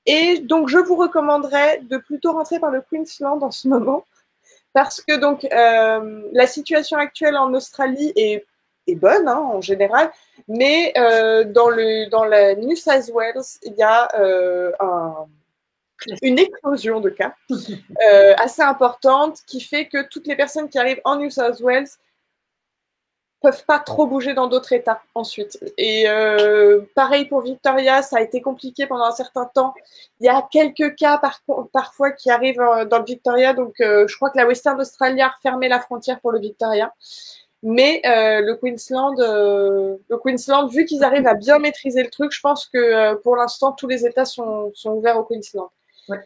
S2: Et donc, je vous recommanderais de plutôt rentrer par le Queensland en ce moment. Parce que, donc, la situation actuelle en Australie est bonne en général, mais dans la New South Wales, il y a une explosion de cas assez importante qui fait que toutes les personnes qui arrivent en New South Wales peuvent pas trop bouger dans d'autres États ensuite. Et pareil pour Victoria, ça a été compliqué pendant un certain temps. Il y a quelques cas parfois qui arrivent dans le Victoria, donc je crois que la Western Australia a refermé la frontière pour le Victoria. Mais le Queensland, vu qu'ils arrivent à bien maîtriser le truc, je pense que pour l'instant, tous les États sont ouverts au Queensland.
S1: Ouais.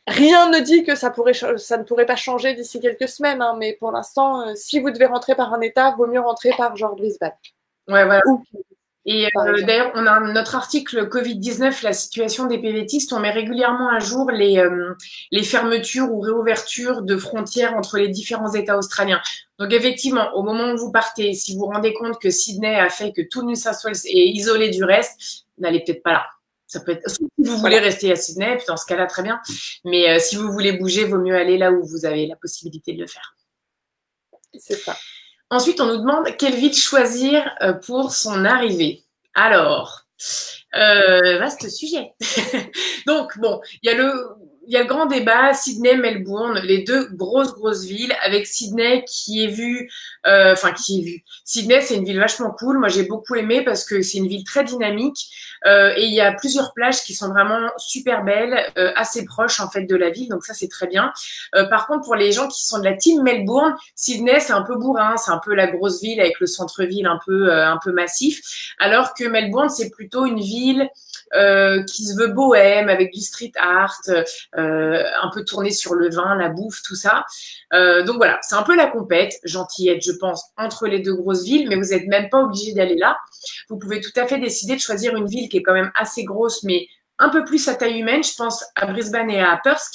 S2: Rien ne dit que ça ne pourrait pas changer d'ici quelques semaines, hein, mais pour l'instant, si vous devez rentrer par un État, vaut mieux rentrer par genre Brisbane.
S1: Ouais, voilà. Et d'ailleurs, on a notre article Covid-19, la situation des PVTistes. On met régulièrement à jour les fermetures ou réouvertures de frontières entre les différents États australiens. Donc effectivement, au moment où vous partez, si vous vous rendez compte que Sydney a fait que tout New South Wales est isolé du reste, n'allez peut-être pas là. Ça peut être, si vous voulez rester à Sydney, puis dans ce cas-là, très bien. Mais si vous voulez bouger, vaut mieux aller là où vous avez la possibilité de le faire.
S2: C'est ça.
S1: Ensuite, on nous demande quelle ville choisir pour son arrivée. Alors, vaste sujet. Donc, bon, il y a le grand débat, Sydney, Melbourne, les deux grosses villes, avec Sydney qui est vue, Sydney, c'est une ville vachement cool. Moi, j'ai beaucoup aimé parce que c'est une ville très dynamique et il y a plusieurs plages qui sont vraiment super belles, assez proches en fait de la ville. Donc ça, c'est très bien. Par contre, pour les gens qui sont de la team Melbourne, Sydney, c'est un peu bourrin, c'est un peu la grosse ville avec le centre-ville un peu massif, alors que Melbourne, c'est plutôt une ville qui se veut bohème, avec du street art, un peu tourné sur le vin, la bouffe, tout ça. Donc voilà, c'est un peu la compète, gentillette, je pense, entre les deux grosses villes, mais vous n'êtes même pas obligé d'aller là. Vous pouvez tout à fait décider de choisir une ville qui est quand même assez grosse, mais un peu plus à taille humaine. Je pense à Brisbane et à Perth,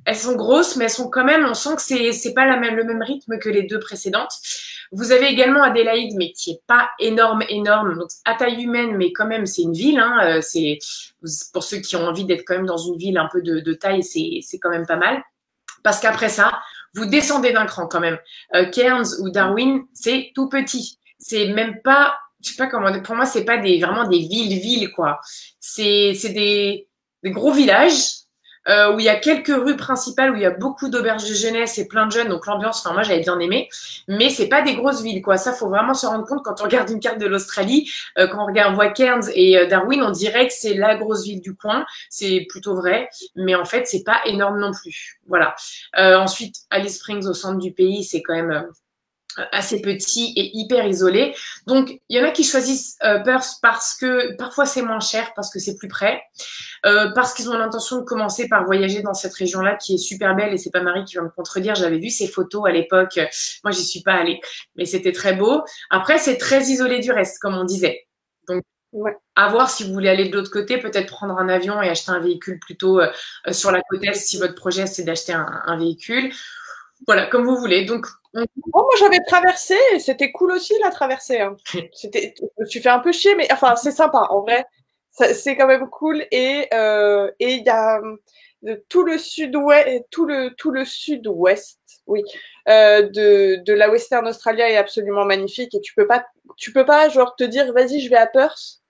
S1: elles sont grosses, mais elles sont quand même, on sent que c'est pas le même rythme que les deux précédentes. Vous avez également Adélaïde, mais qui est pas énorme, donc à taille humaine, mais quand même c'est une ville. Hein, c'est pour ceux qui ont envie d'être quand même dans une ville un peu de taille, c'est quand même pas mal. Parce qu'après ça, vous descendez d'un cran quand même. Cairns ou Darwin, c'est tout petit. C'est même pas, je sais pas comment. Pour moi, c'est pas vraiment des villes quoi. C'est des gros villages. Où il y a quelques rues principales où il y a beaucoup d'auberges de jeunesse et plein de jeunes, donc l'ambiance, moi j'avais bien aimé, mais c'est pas des grosses villes quoi. Ça, faut vraiment se rendre compte quand on regarde une carte de l'Australie, quand on voit Cairns et Darwin, on dirait que c'est la grosse ville du coin, c'est plutôt vrai, mais en fait c'est pas énorme non plus. Voilà. Ensuite, Alice Springs au centre du pays, c'est quand même assez petit et hyper isolé. Donc, il y en a qui choisissent Perth parce que parfois c'est moins cher, parce que c'est plus près, parce qu'ils ont l'intention de commencer par voyager dans cette région-là qui est super belle, et c'est pas Marie qui va me contredire, j'avais vu ces photos à l'époque, moi j'y suis pas allée, mais c'était très beau. Après, c'est très isolé du reste, comme on disait. Donc, à voir si vous voulez aller de l'autre côté, peut-être prendre un avion et acheter un véhicule plutôt sur la côte est, si votre projet c'est d'acheter un véhicule. Voilà, comme vous voulez. Donc,
S2: moi j'avais traversé et c'était cool aussi la traversée. Hein. Je me suis fait un peu chier, mais enfin c'est sympa en vrai. C'est quand même cool et il y a tout le sud-ouest, tout le sud-ouest, oui, de la Western Australia est absolument magnifique et tu peux pas genre te dire vas-y je vais à Perth.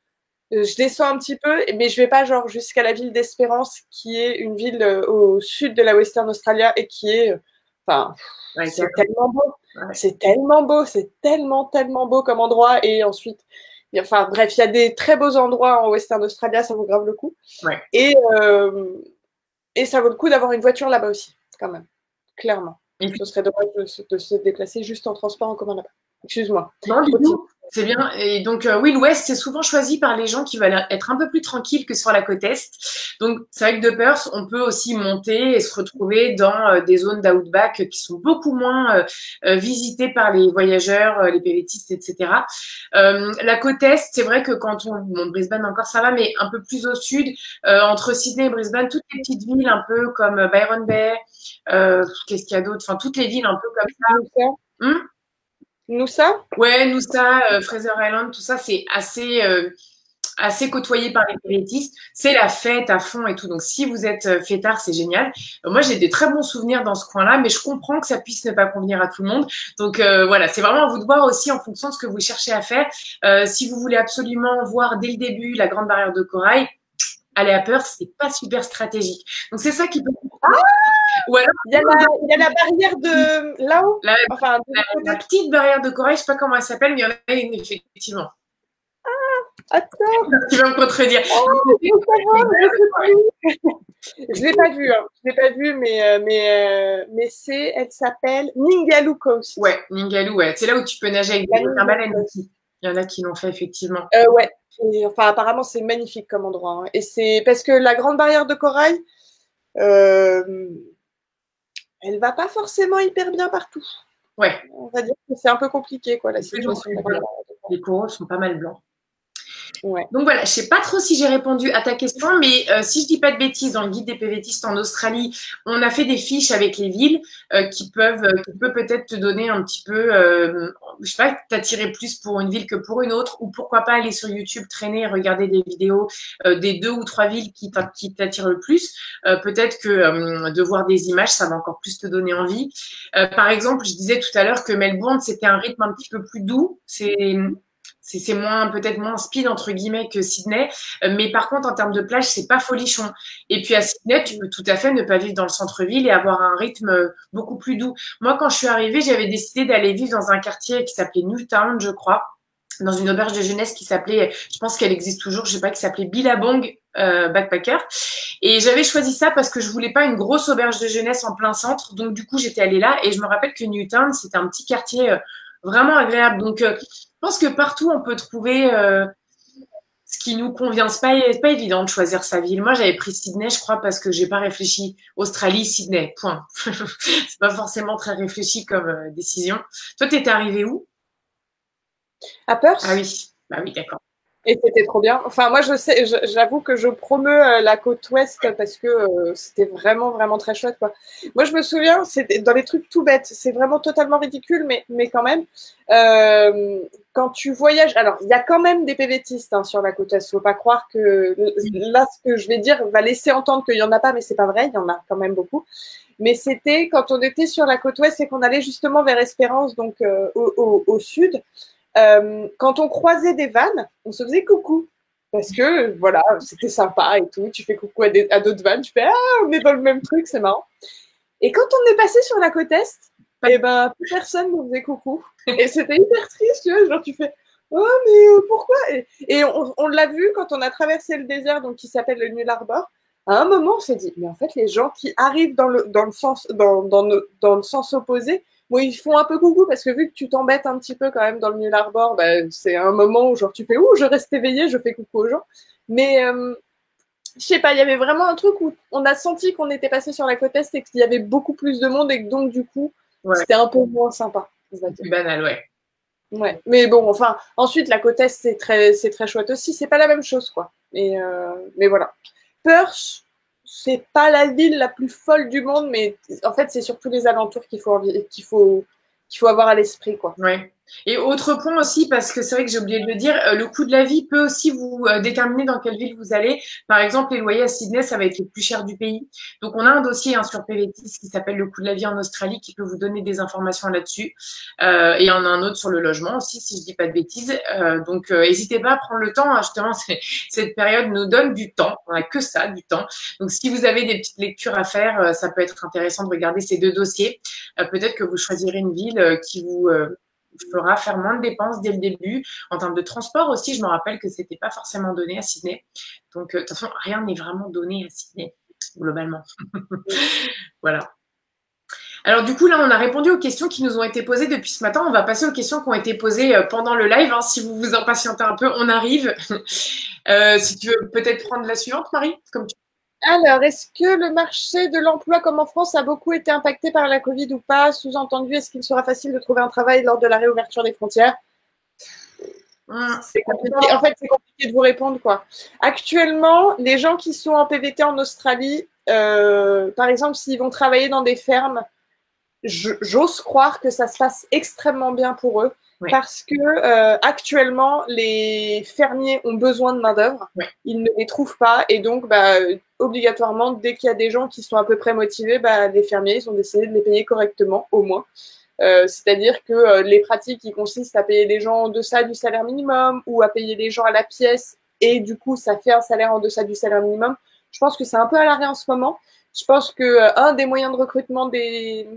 S2: Je descends un petit peu, mais je vais pas genre jusqu'à la ville d'Espérance, qui est une ville au sud de la Western Australia et qui est, enfin, c'est tellement beau, c'est tellement beau, c'est tellement beau comme endroit. Et ensuite, enfin bref, il y a des très beaux endroits en Western Australia, ça vaut grave le coup.
S1: Ouais.
S2: Et ça vaut le coup d'avoir une voiture là-bas aussi, quand même, clairement. Ce serait dommage de se déplacer juste en transport en commun là-bas. Excuse-moi.
S1: Non, du tout. C'est bien. Et donc, oui, l'Ouest, c'est souvent choisi par les gens qui veulent être un peu plus tranquilles que sur la côte Est. Donc, c'est vrai que de Perth, on peut aussi monter et se retrouver dans des zones d'outback qui sont beaucoup moins visitées par les voyageurs, les PVTistes, etc. La côte Est, c'est vrai que bon, Brisbane encore ça va, mais un peu plus au sud, entre Sydney et Brisbane, toutes les petites villes un peu comme Byron Bay, qu'est-ce qu'il y a d'autre? Enfin, toutes les villes un peu comme ça.
S2: Noosa?
S1: Ouais, Noosa, Fraser Island, tout ça, c'est assez côtoyé par les PVTistes. C'est la fête à fond et tout. Donc, si vous êtes fêtard, c'est génial. Moi, j'ai des très bons souvenirs dans ce coin-là, mais je comprends que ça puisse ne pas convenir à tout le monde. Donc, voilà, c'est vraiment à vous de voir aussi en fonction de ce que vous cherchez à faire. Si vous voulez absolument voir dès le début la Grande Barrière de Corail, aller à Perth, c'est pas super stratégique. Donc c'est ça qui peut.
S2: Ou alors, il y a la barrière de là-haut. Enfin,
S1: la petite barrière de corail, je sais pas comment elle s'appelle, mais il y en a une effectivement.
S2: Attends.
S1: Tu vas me contredire.
S2: Je l'ai pas vu, hein. Je l'ai pas vu, mais elle s'appelle Ningaloo Coast.
S1: Ouais, Ningaloo, ouais. C'est là où tu peux nager avec des baleines aussi. Il y en a qui l'ont fait effectivement.
S2: Ouais. Et, enfin, apparemment, c'est magnifique comme endroit. Hein. Et c'est parce que la grande barrière de corail, elle va pas forcément hyper bien partout.
S1: Ouais.
S2: On va dire que c'est un peu compliqué, quoi, la situation.
S1: Les coraux sont pas mal blancs.
S2: Ouais.
S1: Donc voilà, je sais pas trop si j'ai répondu à ta question, mais si je dis pas de bêtises, dans le guide des PVTistes en Australie, on a fait des fiches avec les villes qui peuvent peut-être te donner un petit peu, je sais pas, t'attirer plus pour une ville que pour une autre, ou pourquoi pas aller sur YouTube, traîner et regarder des vidéos des 2 ou 3 villes qui t'attirent le plus. Peut-être que de voir des images, ça va encore plus te donner envie. Par exemple, je disais tout à l'heure que Melbourne, c'était un rythme un petit peu plus doux. C'est peut-être moins speed entre guillemets que Sydney, mais par contre en termes de plage c'est pas folichon. Et puis à Sydney tu peux tout à fait ne pas vivre dans le centre-ville et avoir un rythme beaucoup plus doux. Moi quand je suis arrivée j'avais décidé d'aller vivre dans un quartier qui s'appelait Newtown je crois, dans une auberge de jeunesse qui s'appelait, je pense qu'elle existe toujours, je sais pas, qui s'appelait Billabong Backpacker. Et j'avais choisi ça parce que je voulais pas une grosse auberge de jeunesse en plein centre, donc du coup j'étais allée là et je me rappelle que Newtown c'était un petit quartier vraiment agréable. Donc je pense que partout, on peut trouver ce qui nous convient. C'est pas évident de choisir sa ville. Moi, j'avais pris Sydney, je crois, parce que j'ai pas réfléchi. Australie, Sydney, point. C'est pas forcément très réfléchi comme décision. Toi, t'étais arrivé où?
S2: À Perth.
S1: Ah oui, bah oui, d'accord.
S2: Et c'était trop bien. Enfin, moi, j'avoue que je promeus la côte ouest parce que c'était vraiment, vraiment très chouette, quoi. Moi, je me souviens, c'était dans les trucs tout bêtes. C'est vraiment totalement ridicule, mais quand même, quand tu voyages, alors, il y a quand même des PVTistes hein, sur la côte est. Faut pas croire que là, ce que je vais dire va laisser entendre qu'il y en a pas, mais c'est pas vrai. Il y en a quand même beaucoup. Mais c'était quand on était sur la côte ouest et qu'on allait justement vers Espérance, donc au sud. Quand on croisait des vannes, on se faisait coucou. Parce que, voilà, c'était sympa et tout. Tu fais coucou à d'autres vannes, tu fais « Ah, on est dans le même truc, c'est marrant. » Et quand on est passé sur la côte Est, eh ben, plus personne nous faisait coucou. Et c'était hyper triste, tu vois. Genre, tu fais « Oh, mais pourquoi ?» Et on l'a vu quand on a traversé le désert, donc qui s'appelle le Null Arbor. À un moment, on s'est dit « Mais en fait, les gens qui arrivent dans le sens opposé, bon, ils font un peu coucou parce que vu que tu t'embêtes un petit peu quand même dans le Null Arbor, bah, c'est un moment où genre tu fais « Ouh, je reste éveillé, je fais coucou aux gens. » Mais je sais pas, il y avait vraiment un truc où on a senti qu'on était passé sur la côte Est et qu'il y avait beaucoup plus de monde et que donc du coup, c'était un peu moins sympa.
S1: C'est plus banal, ouais.
S2: Ouais, mais bon, enfin, ensuite la côte Est c'est très chouette aussi. C'est pas la même chose, quoi. Mais voilà. Perth, c'est pas la ville la plus folle du monde, mais en fait, c'est surtout les alentours qu'il faut avoir à l'esprit, quoi.
S1: Ouais. Et autre point aussi, parce que c'est vrai que j'ai oublié de le dire, le coût de la vie peut aussi vous déterminer dans quelle ville vous allez. Par exemple, les loyers à Sydney, ça va être les plus chers du pays. Donc, on a un dossier sur PVTIS qui s'appelle le coût de la vie en Australie qui peut vous donner des informations là-dessus. Et il y en a un autre sur le logement aussi, si je dis pas de bêtises. Donc, n'hésitez pas à prendre le temps. Hein, justement, cette période nous donne du temps. On n'a que ça, du temps. Donc, si vous avez des petites lectures à faire, ça peut être intéressant de regarder ces 2 dossiers. Peut-être que vous choisirez une ville qui vous fera faire moins de dépenses dès le début. En termes de transport aussi, je me rappelle que c'était pas forcément donné à Sydney. Donc, de toute façon, rien n'est vraiment donné à Sydney, globalement. Voilà. Alors, du coup, là, on a répondu aux questions qui nous ont été posées depuis ce matin. On va passer aux questions qui ont été posées pendant le live. Hein. Si vous vous impatientez un peu, on arrive. Si tu veux peut-être prendre la suivante, Marie, comme tu...
S2: Alors, est-ce que le marché de l'emploi, comme en France, a beaucoup été impacté par la Covid ou pas? Sous-entendu, est-ce qu'il sera facile de trouver un travail lors de la réouverture des frontières? C'est compliqué. En fait, c'est compliqué de vous répondre, quoi. Actuellement, les gens qui sont en PVT en Australie, par exemple, s'ils vont travailler dans des fermes, j'ose croire que ça se passe extrêmement bien pour eux. Oui. Parce que actuellement, les fermiers ont besoin de main-d'œuvre. Oui. Ils ne les trouvent pas. Et donc, obligatoirement, dès qu'il y a des gens qui sont à peu près motivés, les fermiers, ils ont décidé de les payer correctement, au moins. C'est-à-dire que les pratiques qui consistent à payer les gens en deçà du salaire minimum ou à payer les gens à la pièce, et du coup, ça fait un salaire en deçà du salaire minimum. Je pense que c'est un peu à l'arrêt en ce moment. Je pense que un des moyens de recrutement des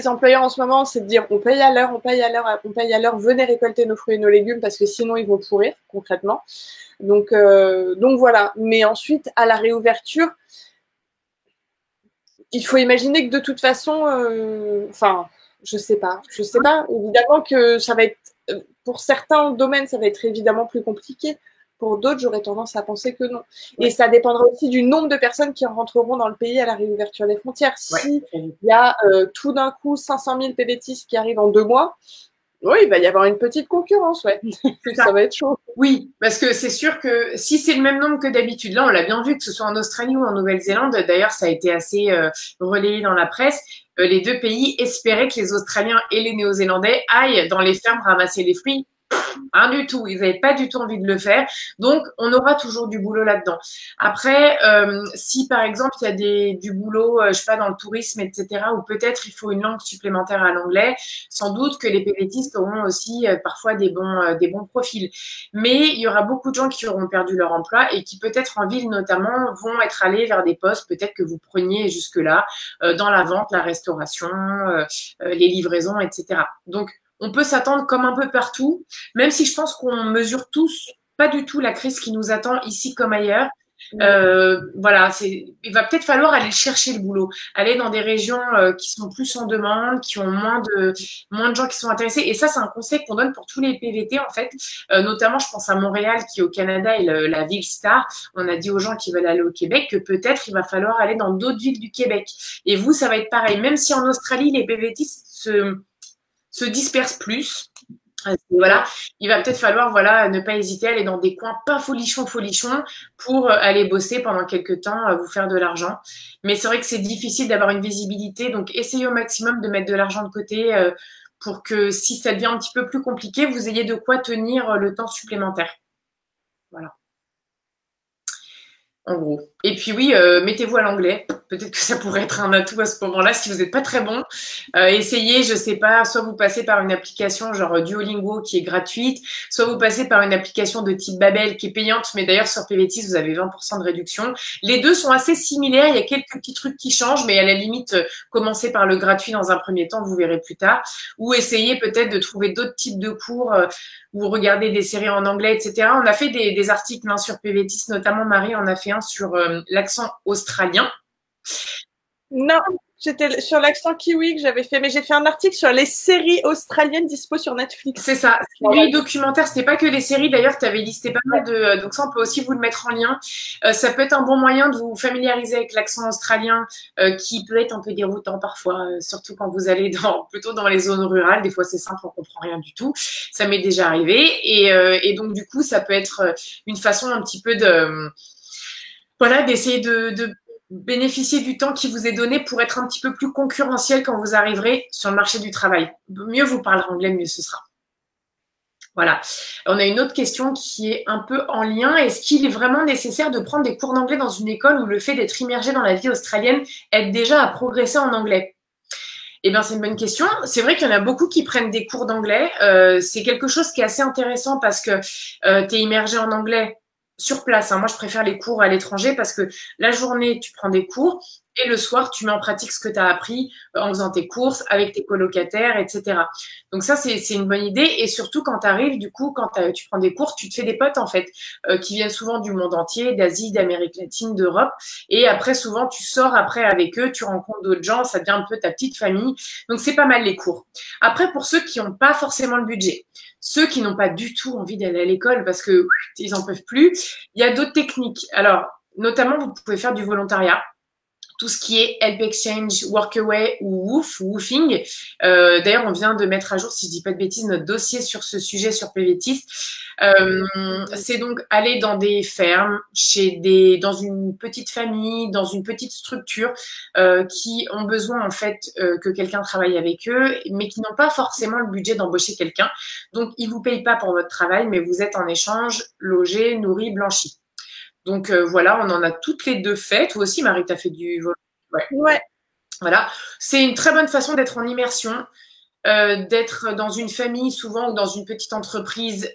S2: employeurs en ce moment, c'est de dire on paye à l'heure, on paye à l'heure, on paye à l'heure, venez récolter nos fruits et nos légumes parce que sinon ils vont pourrir concrètement. Donc voilà. Mais ensuite, à la réouverture, il faut imaginer que de toute façon, je sais pas. Évidemment que ça va être, pour certains domaines, ça va être évidemment plus compliqué. Pour d'autres, j'aurais tendance à penser que non. Et ça dépendra aussi du nombre de personnes qui rentreront dans le pays à la réouverture des frontières. Si il y a tout d'un coup 500 000 PVTistes qui arrivent en 2 mois, oui, il va y avoir une petite concurrence, ouais. Ça va être chaud.
S1: Oui, parce que c'est sûr que si c'est le même nombre que d'habitude, là on l'a bien vu, que ce soit en Australie ou en Nouvelle-Zélande, d'ailleurs ça a été assez relayé dans la presse, les deux pays espéraient que les Australiens et les Néo-Zélandais aillent dans les fermes ramasser les fruits. Rien du tout, ils n'avaient pas du tout envie de le faire. Donc, on aura toujours du boulot là-dedans. Après, si par exemple, il y a du boulot, je sais pas, dans le tourisme, etc., ou peut-être il faut une langue supplémentaire à l'anglais, sans doute que les PVTistes auront aussi parfois des bons profils. Mais il y aura beaucoup de gens qui auront perdu leur emploi et qui peut-être en ville notamment vont être allés vers des postes peut-être que vous preniez jusque-là dans la vente, la restauration, les livraisons, etc. Donc, on peut s'attendre comme un peu partout, même si je pense qu'on mesure tous pas du tout la crise qui nous attend ici comme ailleurs. Voilà, il va peut-être falloir aller chercher le boulot, aller dans des régions qui sont plus en demande, qui ont moins de gens qui sont intéressés. Et ça, c'est un conseil qu'on donne pour tous les PVT en fait. Notamment, je pense à Montréal qui est au Canada et la ville star. On a dit aux gens qui veulent aller au Québec que peut-être il va falloir aller dans d'autres villes du Québec. Et vous, ça va être pareil. Même si en Australie les PVT se dispersent plus. Voilà, il va peut-être falloir ne pas hésiter à aller dans des coins pas folichons pour aller bosser pendant quelques temps, vous faire de l'argent. Mais c'est vrai que c'est difficile d'avoir une visibilité, donc essayez au maximum de mettre de l'argent de côté pour que si ça devient un petit peu plus compliqué, vous ayez de quoi tenir le temps supplémentaire. Voilà. En gros. Et puis oui, mettez-vous à l'anglais. Peut-être que ça pourrait être un atout à ce moment-là si vous n'êtes pas très bon. Essayez, je sais pas, soit vous passez par une application genre Duolingo qui est gratuite, soit vous passez par une application de type Babel qui est payante, mais d'ailleurs sur PVTis vous avez 20% de réduction. Les deux sont assez similaires, il y a quelques petits trucs qui changent, mais à la limite, commencez par le gratuit dans un premier temps, vous verrez plus tard. Ou essayez peut-être de trouver d'autres types de cours, ou regarder des séries en anglais, etc. On a fait des articles sur PVTis, notamment Marie en a fait un sur l'accent australien.
S2: Non, c'était sur l'accent kiwi que j'avais fait, mais j'ai fait un article sur les séries australiennes dispo sur Netflix.
S1: C'est ça. Oui, documentaire, c'était pas que les séries. D'ailleurs, tu avais listé pas mal de. Donc ça, on peut aussi vous le mettre en lien. Ça peut être un bon moyen de vous familiariser avec l'accent australien, qui peut être un peu déroutant parfois, surtout quand vous allez plutôt dans les zones rurales. Des fois, c'est simple, on comprend rien du tout. Ça m'est déjà arrivé. Et donc, du coup, ça peut être une façon un petit peu d'essayer de bénéficier du temps qui vous est donné pour être un petit peu plus concurrentiel quand vous arriverez sur le marché du travail. Mieux vous parlerez anglais, mieux ce sera. Voilà. On a une autre question qui est un peu en lien. Est-ce qu'il est vraiment nécessaire de prendre des cours d'anglais dans une école où le fait d'être immergé dans la vie australienne aide déjà à progresser en anglais? Eh bien, c'est une bonne question. C'est vrai qu'il y en a beaucoup qui prennent des cours d'anglais. C'est quelque chose qui est assez intéressant parce que tu es immergé en anglais sur place. Moi, je préfère les cours à l'étranger parce que la journée, tu prends des cours et le soir, tu mets en pratique ce que tu as appris en faisant tes courses avec tes colocataires, etc. Donc ça, c'est une bonne idée. Et surtout, quand tu arrives, du coup, quand tu prends des cours, tu te fais des potes, en fait, qui viennent souvent du monde entier, d'Asie, d'Amérique latine, d'Europe. Et après, souvent, tu sors après avec eux, tu rencontres d'autres gens, ça devient un peu ta petite famille. Donc, c'est pas mal les cours. Après, pour ceux qui n'ont pas forcément le budget, ceux qui n'ont pas du tout envie d'aller à l'école parce que ils en peuvent plus, il y a d'autres techniques. Alors, notamment, vous pouvez faire du volontariat. Tout ce qui est Help Exchange, Workaway ou Woof, Woofing. D'ailleurs, on vient de mettre à jour, si je dis pas de bêtises, notre dossier sur ce sujet sur PVTis. C'est donc aller dans des fermes, dans une petite famille, dans une petite structure qui ont besoin en fait que quelqu'un travaille avec eux, mais qui n'ont pas forcément le budget d'embaucher quelqu'un. Donc, ils vous payent pas pour votre travail, mais vous êtes en échange logé, nourri, blanchi. Donc voilà, on en a toutes les deux fait. Toi aussi, Marie, tu as fait du
S2: Ouais.
S1: Voilà. C'est une très bonne façon d'être en immersion. d'être dans une famille souvent ou dans une petite entreprise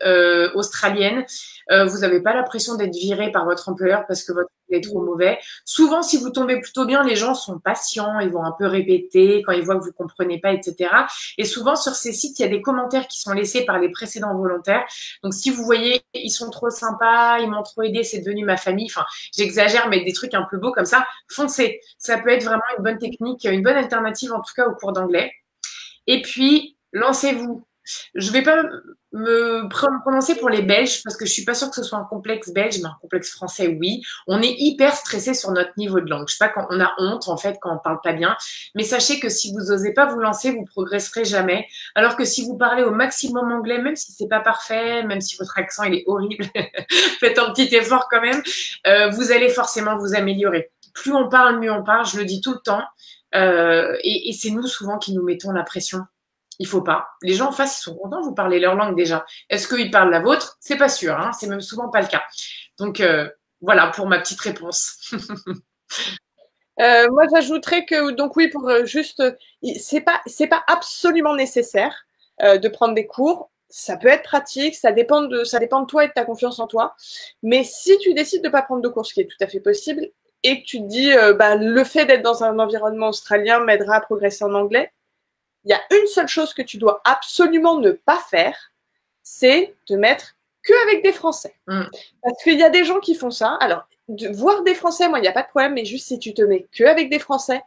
S1: australienne. Vous n'avez pas la pression d'être viré par votre employeur parce que votre anglais est trop mauvais. Souvent, si vous tombez plutôt bien, les gens sont patients, ils vont un peu répéter quand ils voient que vous comprenez pas, etc. Et souvent, sur ces sites, il y a des commentaires qui sont laissés par les précédents volontaires. Donc, si vous voyez, ils sont trop sympas, ils m'ont trop aidé, c'est devenu ma famille. Enfin, j'exagère, mais des trucs un peu beaux comme ça, foncez. Ça peut être vraiment une bonne technique, une bonne alternative en tout cas au cours d'anglais. Et puis, lancez-vous. Je ne vais pas me prononcer pour les Belges parce que je ne suis pas sûre que ce soit un complexe belge, mais un complexe français, oui. On est hyper stressé sur notre niveau de langue. Je sais pas, quand on a honte, en fait, quand on ne parle pas bien. Mais sachez que si vous n'osez pas vous lancer, vous progresserez jamais. Alors que si vous parlez au maximum anglais, même si c'est pas parfait, même si votre accent il est horrible, faites un petit effort quand même, vous allez forcément vous améliorer. Plus on parle, mieux on parle. Je le dis tout le temps. Et c'est nous souvent qui nous mettons la pression. Il faut pas. Les gens en face, ils sont contents de vous parler leur langue déjà. Est-ce qu'ils parlent la vôtre? C'est pas sûr. Hein, c'est même souvent pas le cas. Donc voilà pour ma petite réponse.
S2: Moi, j'ajouterais que, donc oui, pour juste, c'est pas absolument nécessaire de prendre des cours. Ça peut être pratique, ça dépend de toi et de ta confiance en toi. Mais si tu décides de pas prendre de cours, ce qui est tout à fait possible, et que tu te dis, le fait d'être dans un environnement australien m'aidera à progresser en anglais, il y a une seule chose que tu dois absolument ne pas faire, c'est te mettre que avec des Français. Parce qu'il y a des gens qui font ça. Alors, voir des Français, moi, il n'y a pas de problème, mais juste si tu te mets que avec des Français,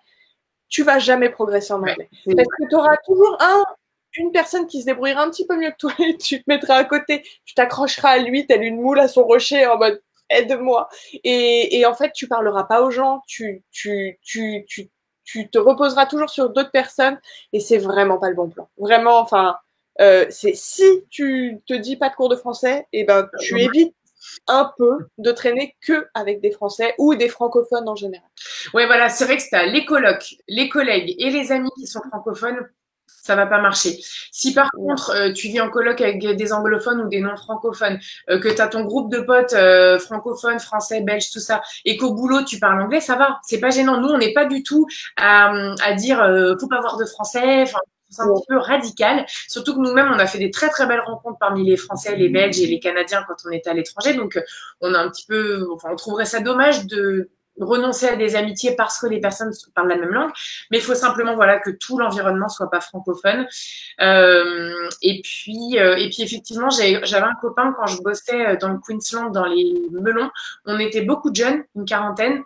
S2: tu vas jamais progresser en anglais. Parce que tu auras toujours une personne qui se débrouillera un petit peu mieux que toi et tu te mettras à côté, tu t'accrocheras à lui, tel une moule à son rocher en mode aide-moi. Et en fait, tu parleras pas aux gens, tu te reposeras toujours sur d'autres personnes et c'est vraiment pas le bon plan. Vraiment, enfin, c'est si tu te dis pas de cours de français, et ben tu évites un peu de traîner que avec des Français ou des francophones en général.
S1: Ouais, voilà, c'est vrai que tu as les colocs, les collègues et les amis qui sont francophones, ça va pas marcher. Si par contre tu vis en coloc avec des anglophones ou des non francophones, que tu as ton groupe de potes francophones, français, belges, tout ça, et qu'au boulot tu parles anglais, ça va, c'est pas gênant. Nous, on n'est pas du tout à dire faut pas avoir de français. Enfin, c'est un petit peu radical. Surtout que nous-mêmes, on a fait des très très belles rencontres parmi les Français, les Belges et les Canadiens quand on était à l'étranger. Donc, on a un petit peu, enfin, on trouverait ça dommage de renoncer à des amitiés parce que les personnes parlent la même langue, mais il faut simplement voilà que tout l'environnement soit pas francophone. Et puis effectivement, j'avais un copain quand je bossais dans le Queensland, dans les melons, on était beaucoup de jeunes, une quarantaine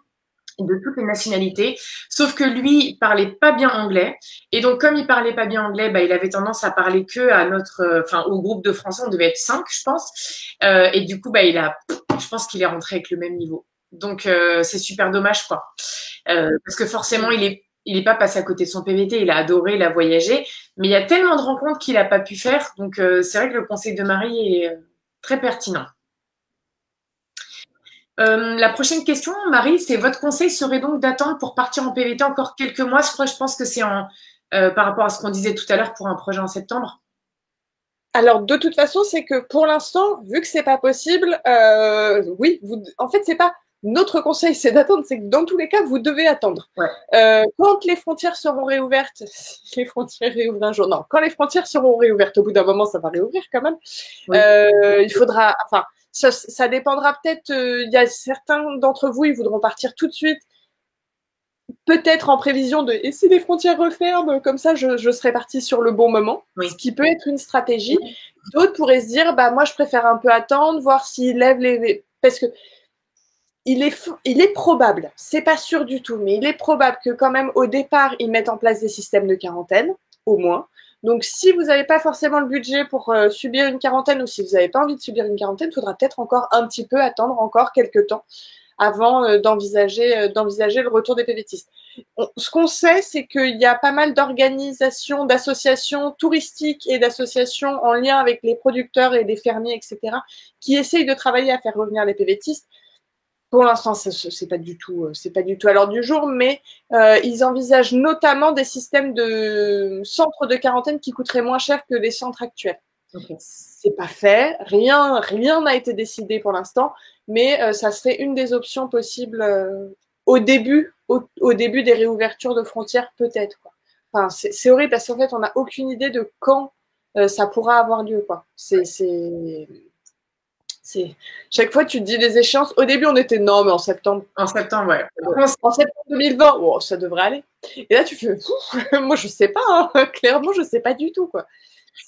S1: de toutes les nationalités, sauf que lui, il parlait pas bien anglais, et donc comme il parlait pas bien anglais, bah, il avait tendance à parler que à notre, enfin au groupe de Français, on devait être 5, je pense, et du coup, bah, je pense qu'il est rentré avec le même niveau. Donc c'est super dommage, quoi, parce que forcément, il est pas passé à côté de son PVT, il a adoré, il a voyagé, mais il y a tellement de rencontres qu'il a pas pu faire, donc c'est vrai que le conseil de Marie est très pertinent. La prochaine question, Marie, c'est votre conseil serait donc d'attendre pour partir en PVT encore quelques mois. Je pense que c'est par rapport à ce qu'on disait tout à l'heure pour un projet en septembre.
S2: Alors, de toute façon, c'est que pour l'instant, vu que c'est pas possible, oui, en fait, c'est pas notre conseil, c'est d'attendre. C'est que dans tous les cas, vous devez attendre.
S1: Ouais.
S2: Quand les frontières seront réouvertes, les frontières réouvrent un jour, non, quand les frontières seront réouvertes, au bout d'un moment, ça va réouvrir quand même. Oui. Il faudra, enfin, ça dépendra peut-être. Il y a certains d'entre vous, ils voudront partir tout de suite. Peut-être en prévision de et si les frontières referment, comme ça je serai partie sur le bon moment, oui. Ce qui peut être une stratégie. Oui. D'autres pourraient se dire bah moi je préfère un peu attendre, voir s'ils lèvent les parce que il est probable, c'est pas sûr du tout, mais il est probable que quand même au départ ils mettent en place des systèmes de quarantaine, au moins. Donc si vous n'avez pas forcément le budget pour subir une quarantaine ou si vous n'avez pas envie de subir une quarantaine, il faudra peut-être encore un petit peu attendre encore quelques temps avant d'envisager le retour des PVTistes. Ce qu'on sait, c'est qu'il y a pas mal d'organisations, d'associations touristiques et d'associations en lien avec les producteurs et les fermiers, etc., qui essayent de travailler à faire revenir les PVTistes. Pour l'instant, c'est pas du tout à l'ordre du jour, mais ils envisagent notamment des systèmes de centres de quarantaine qui coûteraient moins cher que les centres actuels. Okay. C'est pas fait, rien n'a été décidé pour l'instant, mais ça serait une des options possibles au début des réouvertures de frontières, peut-être, quoi. Enfin, c'est horrible parce qu'en fait, on n'a aucune idée de quand ça pourra avoir lieu, quoi. Chaque fois, tu te dis les échéances. Au début, on était non, mais en septembre.
S1: En septembre, ouais.
S2: En septembre 2020, oh, ça devrait aller. Et là, tu fais, moi, je sais pas. Hein. Clairement, je sais pas du tout, quoi.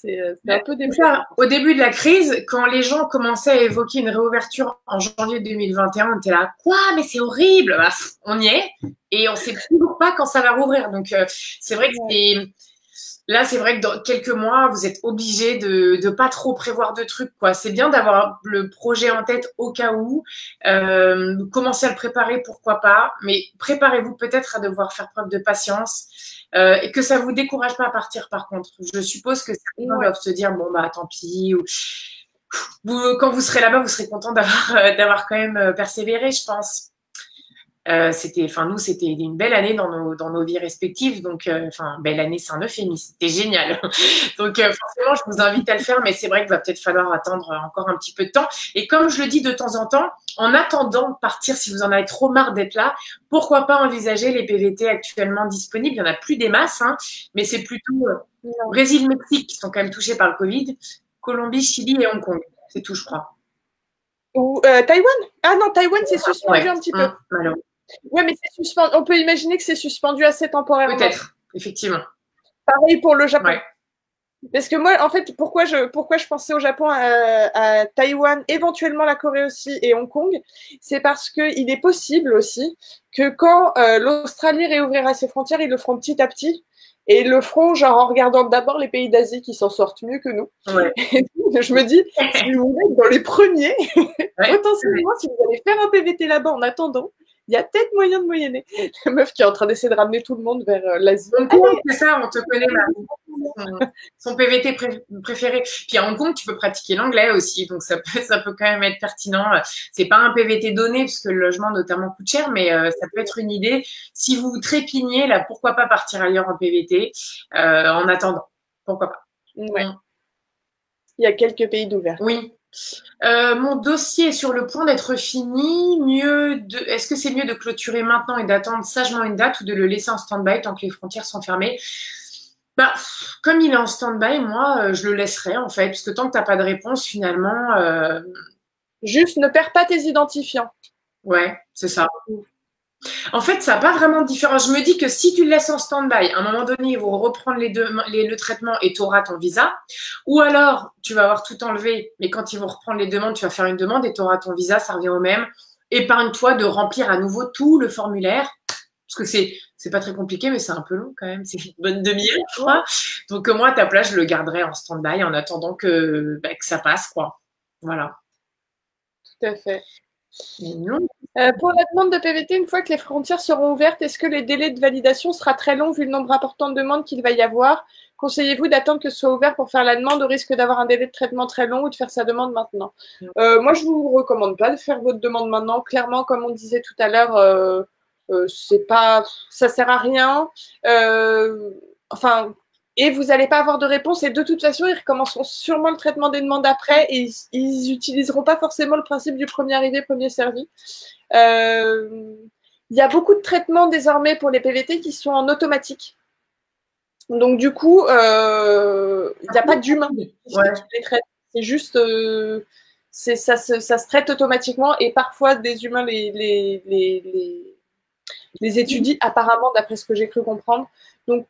S2: C'est un peu déplaisant.
S1: Au début de la crise, quand les gens commençaient à évoquer une réouverture en janvier 2021, on était là, quoi, mais c'est horrible. Bah, on y est et on sait toujours pas quand ça va rouvrir. Donc, c'est vrai que là, c'est vrai que dans quelques mois, vous êtes obligés de pas trop prévoir de trucs, quoi. C'est bien d'avoir le projet en tête au cas où. Commencez à le préparer, pourquoi pas. Mais préparez-vous peut-être à devoir faire preuve de patience. Et que ça vous décourage pas à partir, par contre. Je suppose que certains doivent se dire, bon, bah, tant pis. Quand vous serez là-bas, vous serez content d'avoir quand même persévéré, je pense. Nous, c'était une belle année dans nos vies respectives. Donc, belle année, c'est un euphémisme. C'était génial. Donc, forcément, je vous invite à le faire, mais c'est vrai qu'il va peut-être falloir attendre encore un petit peu de temps. Et comme je le dis de temps en temps, en attendant de partir, si vous en avez trop marre d'être là, pourquoi pas envisager les PVT actuellement disponibles. Il n'y en a plus des masses, hein, mais c'est plutôt Brésil, Mexique qui sont quand même touchés par le Covid, Colombie, Chili et Hong Kong. C'est tout, je crois.
S2: Ou Taïwan? Ah non, Taïwan, c'est suspendu un petit peu.
S1: Malheureusement.
S2: Ouais, mais c'est suspendu. On peut imaginer que c'est suspendu assez temporairement.
S1: Peut-être, effectivement.
S2: Pareil pour le Japon.
S1: Ouais.
S2: Parce que moi, en fait, pourquoi je pensais au Japon, à Taïwan, éventuellement la Corée aussi et Hong Kong, c'est parce qu'il est possible aussi que quand l'Australie réouvrira ses frontières, ils le feront petit à petit. Et ils le feront genre en regardant d'abord les pays d'Asie qui s'en sortent mieux que nous.
S1: Ouais.
S2: Et je me dis, si vous voulez être dans les premiers, potentiellement, si vous allez faire un PVT là-bas en attendant, il y a peut-être moyen de moyenner. La meuf qui est en train d'essayer de ramener tout le monde vers l'Asie.
S1: Hong Kong, c'est ça, on te connaît là. Son PVT préféré. Puis à Hong Kong, tu peux pratiquer l'anglais aussi, donc ça peut quand même être pertinent. C'est pas un PVT donné parce que le logement notamment coûte cher, mais ça peut être une idée. Si vous trépignez, là, pourquoi pas partir ailleurs en PVT en attendant. Pourquoi pas.
S2: Ouais. Il y a quelques pays d'ouvert.
S1: Oui. Mon dossier est sur le point d'être fini. Est-ce que c'est mieux de clôturer maintenant et d'attendre sagement une date ou de le laisser en stand-by tant que les frontières sont fermées? Bah, comme il est en stand-by, moi, je le laisserai en fait, parce que tant que t'as pas de réponse, finalement.
S2: Juste ne perds pas tes identifiants.
S1: Ouais, c'est ça. En fait, ça n'a pas vraiment de différence. Je me dis que si tu le laisses en stand-by, à un moment donné, ils vont reprendre le traitement et tu auras ton visa. Ou alors, tu vas avoir tout enlevé, mais quand ils vont reprendre les demandes, tu vas faire une demande et tu auras ton visa, ça revient au même. Épargne-toi de remplir à nouveau tout le formulaire. Parce que c'est pas très compliqué, mais c'est un peu long quand même. C'est une bonne demi-heure, je crois. Donc, moi, à ta place, je le garderai en stand-by en attendant que ça passe, quoi. Voilà.
S2: Tout à fait. Pour la demande de PVT, une fois que les frontières seront ouvertes, est-ce que les délais de validation sera très long vu le nombre important de demandes qu'il va y avoir? Conseillez-vous d'attendre que ce soit ouvert pour faire la demande au risque d'avoir un délai de traitement très long ou de faire sa demande maintenant? Moi, je vous recommande pas de faire votre demande maintenant. Clairement, comme on disait tout à l'heure, ça sert à rien. Et vous n'allez pas avoir de réponse. Et de toute façon, ils recommenceront sûrement le traitement des demandes après et ils n'utiliseront pas forcément le principe du premier arrivé, premier servi. Il y a beaucoup de traitements désormais pour les PVT qui sont en automatique. Donc, du coup, il n'y a pas d'humain qui les traite. C'est juste, ça se traite automatiquement et parfois des humains les étudient apparemment, d'après ce que j'ai cru comprendre. Donc,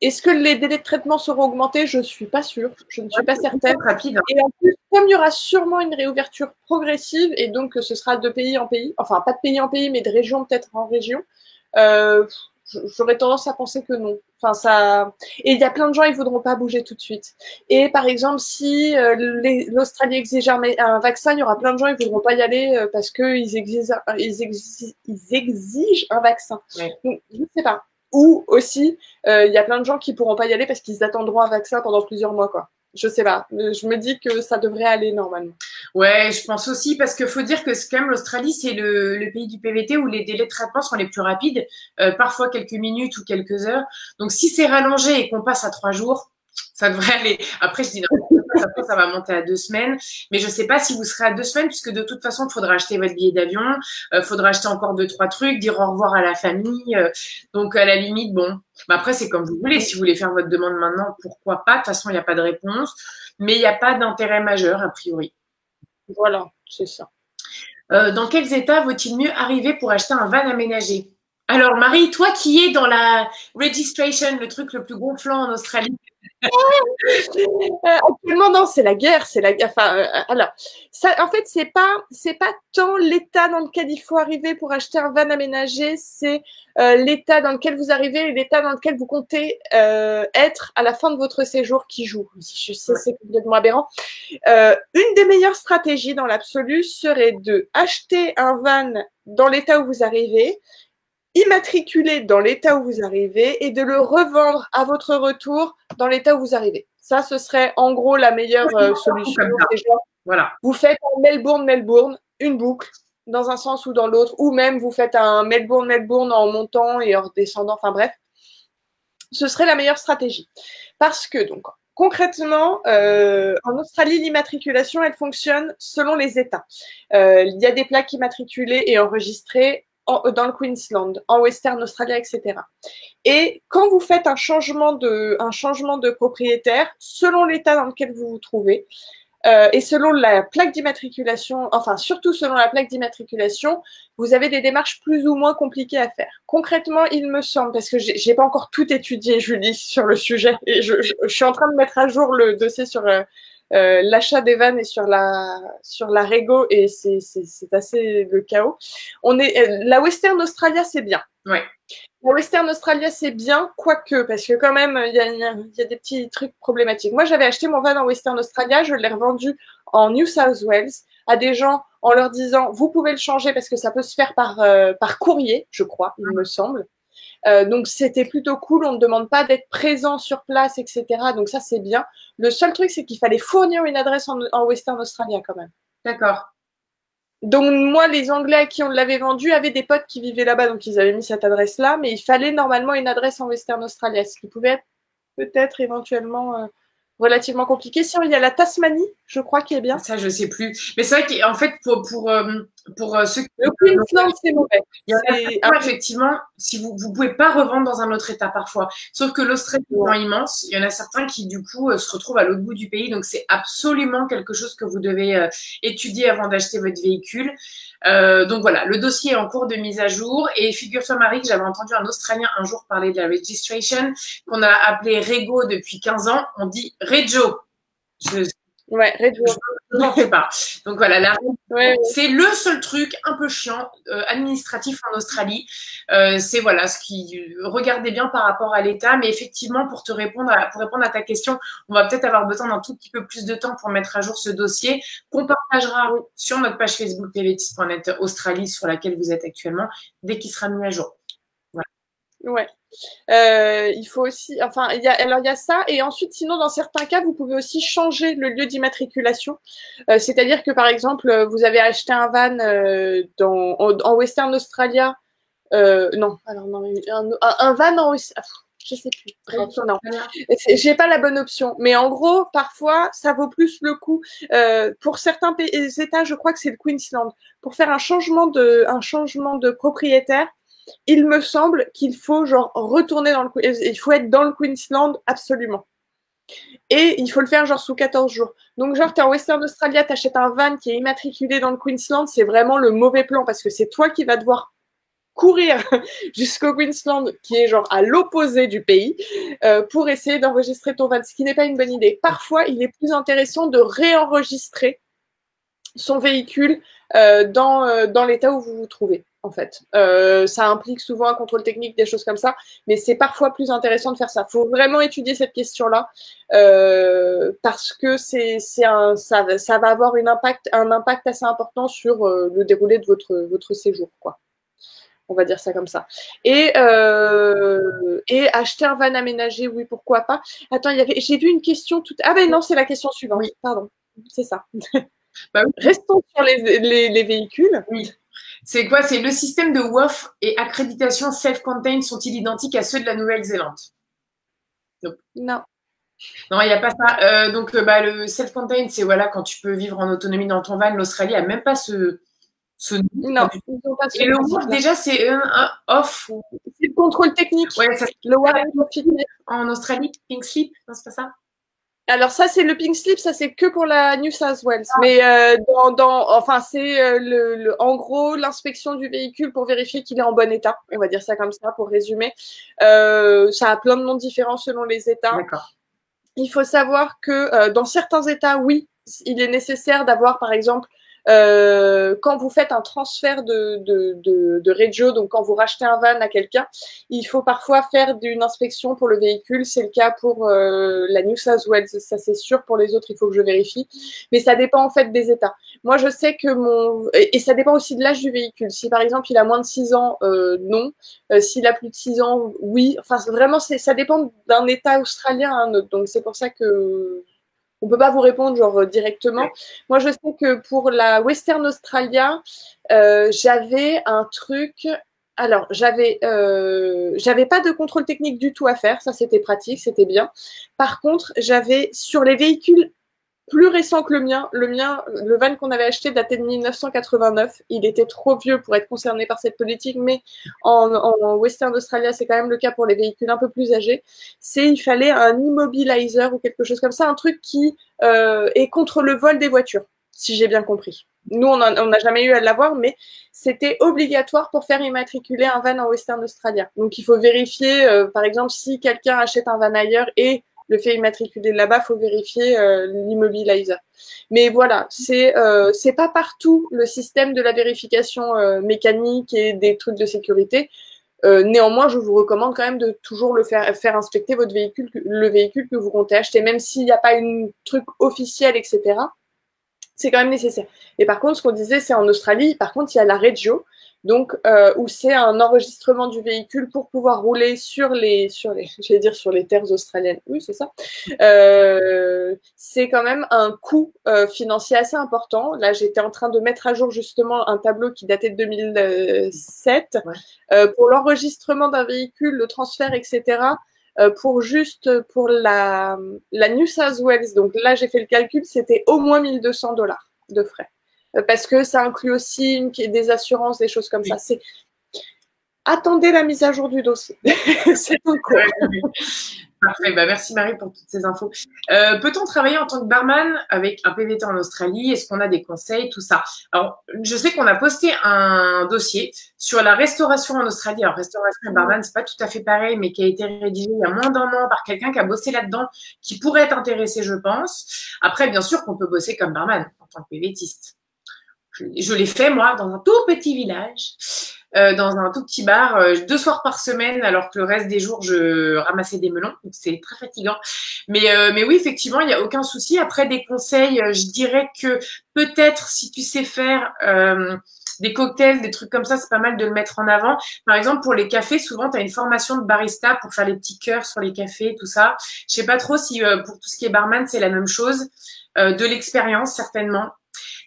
S2: est-ce que les délais de traitement seront augmentés? Je ne suis pas sûre. Je ne suis pas certaine.
S1: Rapide, hein.
S2: Et en plus, comme il y aura sûrement une réouverture progressive et donc ce sera de pays en pays, enfin pas de pays en pays, mais de région peut-être en région, j'aurais tendance à penser que non. Et il y a plein de gens, ils ne voudront pas bouger tout de suite. Et par exemple, si l'Australie exige un vaccin, il y aura plein de gens, ils ne voudront pas y aller parce qu'ils exigent un vaccin.
S1: Ouais.
S2: Donc, je ne sais pas. Ou aussi, il y a plein de gens qui pourront pas y aller parce qu'ils attendront un vaccin pendant plusieurs mois, quoi. Je sais pas. Je me dis que ça devrait aller normalement.
S1: Ouais, je pense aussi parce qu'il faut dire que quand même l'Australie, c'est le pays du PVT où les délais de traitement sont les plus rapides, parfois quelques minutes ou quelques heures. Donc si c'est rallongé et qu'on passe à 3 jours, Ça devrait aller. Après, je dis non, ça va monter à 2 semaines. Mais je ne sais pas si vous serez à 2 semaines, puisque de toute façon, il faudra acheter votre billet d'avion, il faudra acheter encore 2-3 trucs, dire au revoir à la famille. Donc, à la limite, bon. Mais après, c'est comme vous voulez. Si vous voulez faire votre demande maintenant, pourquoi pas? De toute façon, il n'y a pas de réponse. Mais il n'y a pas d'intérêt majeur, a priori.
S2: Voilà, c'est ça.
S1: Dans quels états vaut-il mieux arriver pour acheter un van aménagé? Alors, Marie, toi qui es dans la registration, le truc le plus gonflant en Australie.
S2: Actuellement, non, c'est la guerre, Enfin, alors, ça, en fait, c'est pas tant l'état dans lequel il faut arriver pour acheter un van aménagé, c'est l'état dans lequel vous arrivez et l'état dans lequel vous comptez être à la fin de votre séjour qui joue. Je sais, c'est complètement aberrant. Une des meilleures stratégies dans l'absolu serait de acheter un van dans l'état où vous arrivez, immatriculer dans l'état où vous arrivez et de le revendre à votre retour dans l'état où vous arrivez. Ça, ce serait en gros la meilleure solution.
S1: Voilà.
S2: Vous faites un Melbourne, une boucle dans un sens ou dans l'autre, ou même vous faites un Melbourne en montant et en redescendant, enfin bref. Ce serait la meilleure stratégie. Parce que donc, concrètement, en Australie, l'immatriculation, elle fonctionne selon les États. Il y a des plaques immatriculées et enregistrées dans le Queensland, en Western Australia, etc. Et quand vous faites un changement de propriétaire, selon l'état dans lequel vous vous trouvez, et selon la plaque d'immatriculation, enfin surtout selon la plaque d'immatriculation, vous avez des démarches plus ou moins compliquées à faire. Concrètement, il me semble, parce que j'ai pas encore tout étudié, Julie, sur le sujet, et je suis en train de mettre à jour le dossier sur l'achat des vannes et sur la Rego, et c'est assez le chaos. La Western Australia, c'est bien.
S1: Ouais.
S2: La Western Australia, c'est bien, quoique, parce que quand même, il y a des petits trucs problématiques. Moi, j'avais acheté mon van en Western Australia, je l'ai revendu en New South Wales à des gens en leur disant, vous pouvez le changer parce que ça peut se faire par courrier, je crois, il me semble. Donc, c'était plutôt cool, on ne demande pas d'être présent sur place, etc. Donc, ça, c'est bien. Le seul truc, c'est qu'il fallait fournir une adresse en Western Australia quand même.
S1: D'accord.
S2: Donc, moi, les Anglais à qui on l'avait vendu avaient des potes qui vivaient là-bas, donc ils avaient mis cette adresse-là, mais il fallait normalement une adresse en Western Australia, ce qui pouvait être peut-être éventuellement relativement compliqué. Sinon, il y a la Tasmanie, je crois, qui est bien.
S1: Ça, je sais plus. Mais c'est vrai qu'en fait, pour ceux qui...
S2: Le Queensland, c'est mauvais.
S1: Effectivement, si vous pouvez pas revendre dans un autre état parfois. Sauf que l'Australie est immense. Il y en a certains qui, du coup, se retrouvent à l'autre bout du pays. Donc, c'est absolument quelque chose que vous devez étudier avant d'acheter votre véhicule. Donc voilà, le dossier est en cours de mise à jour. Et figure-toi, Marie, que j'avais entendu un Australien un jour parler de la registration, qu'on a appelé Rego depuis 15 ans. On dit Rego.
S2: Ouais, Rego.
S1: Je n'en fais pas. Donc voilà, c'est le seul truc un peu chiant administratif en Australie. C'est voilà ce qui regardez bien par rapport à l'État, mais effectivement pour répondre à ta question, on va peut-être avoir besoin d'un tout petit peu plus de temps pour mettre à jour ce dossier qu'on partagera sur notre page Facebook pvtis.net Australie sur laquelle vous êtes actuellement dès qu'il sera mis à jour.
S2: Voilà. Ouais. Il faut aussi, enfin, il y a ça, et ensuite, sinon, dans certains cas, vous pouvez aussi changer le lieu d'immatriculation. C'est-à-dire que, par exemple, vous avez acheté un van en Western Australia. Non, alors non, un van en je sais plus. Non, j'ai pas la bonne option. Mais en gros, parfois, ça vaut plus le coup. Pour certains États, je crois que c'est le Queensland, pour faire un changement de propriétaire. Il me semble qu'il faut retourner il faut être dans le Queensland absolument. Et il faut le faire sous 14 jours. Donc t'es en Western Australia, t'achètes un van qui est immatriculé dans le Queensland, c'est vraiment le mauvais plan parce que c'est toi qui vas devoir courir jusqu'au Queensland qui est à l'opposé du pays pour essayer d'enregistrer ton van, ce qui n'est pas une bonne idée. Parfois, il est plus intéressant de réenregistrer son véhicule dans l'état où vous vous trouvez. En fait, ça implique souvent un contrôle technique, des choses comme ça, mais c'est parfois plus intéressant de faire ça. Il faut vraiment étudier cette question-là parce que ça va avoir un impact assez important sur le déroulé de votre séjour, quoi. On va dire ça comme ça. Et acheter un van aménagé, oui, pourquoi pas. Attends, j'ai vu une question tout. Ah ben non, c'est la question suivante. Oui. Pardon, c'est ça.
S1: Bah oui.
S2: Restons sur les véhicules.
S1: Oui. C'est quoi? C'est le système de WOF et accréditation self-contained sont-ils identiques à ceux de la Nouvelle-Zélande?
S2: Non.
S1: Non, il n'y a pas ça. Donc, le self-contained, c'est voilà, quand tu peux vivre en autonomie dans ton van. L'Australie a même pas ce nom.
S2: Non, ils n'ont pas ce
S1: Et le WAF,
S2: principe-là.
S1: déjà, c'est un off.
S2: C'est le contrôle technique.
S1: Ouais, ça
S2: Le WAF confiné.
S1: en Australie, pink slip, non, c'est pas ça?
S2: Alors ça, c'est le pink slip, ça c'est que pour la New South Wales. Mais enfin, c'est en gros l'inspection du véhicule pour vérifier qu'il est en bon état. On va dire ça comme ça pour résumer. Ça a plein de noms différents selon les États.
S1: D'accord.
S2: Il faut savoir que dans certains États, oui, il est nécessaire d'avoir, par exemple, quand vous faites un transfert de Regio, donc quand vous rachetez un van à quelqu'un, il faut parfois faire une inspection pour le véhicule. C'est le cas pour la New South Wales, ça c'est sûr. Pour les autres, il faut que je vérifie. Mais ça dépend en fait des États. Moi, je sais que et ça dépend aussi de l'âge du véhicule. Si par exemple il a moins de 6 ans, non. S'il a plus de 6 ans, oui. Enfin, vraiment, ça dépend d'un État australien à un autre. Donc c'est pour ça que on peut pas vous répondre genre directement. Moi, je sais que pour la Western Australia, j'avais un truc. Alors, j'avais pas de contrôle technique du tout à faire. Ça, c'était pratique, c'était bien. Par contre, j'avais sur les véhicules plus récent que le mien. Le van qu'on avait acheté datait de 1989. Il était trop vieux pour être concerné par cette politique, mais en Western Australia, c'est quand même le cas pour les véhicules un peu plus âgés. Il fallait un immobilizer ou quelque chose comme ça, un truc qui est contre le vol des voitures, si j'ai bien compris. Nous, on n'a jamais eu à l'avoir, mais c'était obligatoire pour faire immatriculer un van en Western Australia. Donc, il faut vérifier, par exemple, si quelqu'un achète un van ailleurs et le fait immatriculer là-bas, faut vérifier l'immobilizer. Mais voilà, c'est pas partout le système de la vérification mécanique et des trucs de sécurité. Néanmoins, je vous recommande quand même de toujours faire inspecter votre véhicule, le véhicule que vous comptez acheter, même s'il n'y a pas une truc officiel, etc. C'est quand même nécessaire. Et par contre, ce qu'on disait, c'est en Australie, par contre, il y a la Regio, donc où c'est un enregistrement du véhicule pour pouvoir rouler sur les terres australiennes. Oui, c'est ça. C'est quand même un coût financier assez important. Là, j'étais en train de mettre à jour justement un tableau qui datait de 2007 pour l'enregistrement d'un véhicule, le transfert, etc. Pour la New South Wales, donc là j'ai fait le calcul, c'était au moins $1 200 de frais. Parce que ça inclut aussi des assurances, des choses comme ça. Attendez la mise à jour du dossier. C'est en cours.
S1: Parfait, merci Marie pour toutes ces infos. Peut-on travailler en tant que barman avec un PVT en Australie? Est-ce qu'on a des conseils, tout ça? Alors, je sais qu'on a posté un dossier sur la restauration en Australie. Alors, restauration et barman, c'est pas tout à fait pareil, mais qui a été rédigé il y a moins d'un an par quelqu'un qui a bossé là-dedans, qui pourrait être intéressé, je pense. Après, bien sûr qu'on peut bosser comme barman en tant que PVTiste. Je l'ai fait, moi, dans un tout petit village. Dans un tout petit bar, 2 soirs par semaine, alors que le reste des jours, je ramassais des melons. Donc, c'est très fatigant. Mais oui, effectivement, il n'y a aucun souci. Après, des conseils, je dirais que peut-être si tu sais faire des cocktails, des trucs comme ça, c'est pas mal de le mettre en avant. Par exemple, pour les cafés, souvent, tu as une formation de barista pour faire les petits cœurs sur les cafés, tout ça. Je sais pas trop si pour tout ce qui est barman, c'est la même chose. De l'expérience, certainement.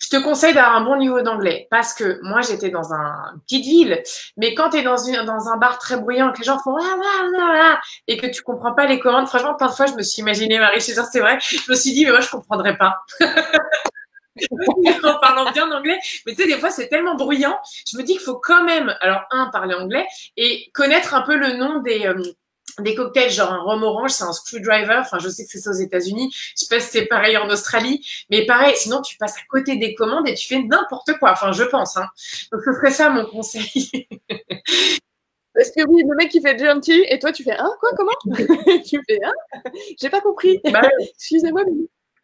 S1: Je te conseille d'avoir un bon niveau d'anglais parce que moi, j'étais dans une petite ville, mais quand tu es dans un bar très bruyant, que les gens font et que tu comprends pas les commandes, franchement, parfois, je me suis imaginé, Marie, je te jure, c'est vrai, je me suis dit, mais moi, je comprendrais pas. En parlant bien anglais, mais tu sais, des fois, c'est tellement bruyant, je me dis qu'il faut quand même, alors, parler anglais et connaître un peu le nom des cocktails, genre un rhum orange, c'est un screwdriver. Enfin, je sais que c'est ça aux États-Unis. Je sais pas si c'est pareil en Australie, mais pareil. Sinon, tu passes à côté des commandes et tu fais n'importe quoi. Enfin, je pense. Hein. Donc, ce serait ça mon conseil.
S2: Parce que oui, le mec qui fait gentil et toi tu fais quoi, comment? Tu fais j'ai pas compris. Excusez-moi.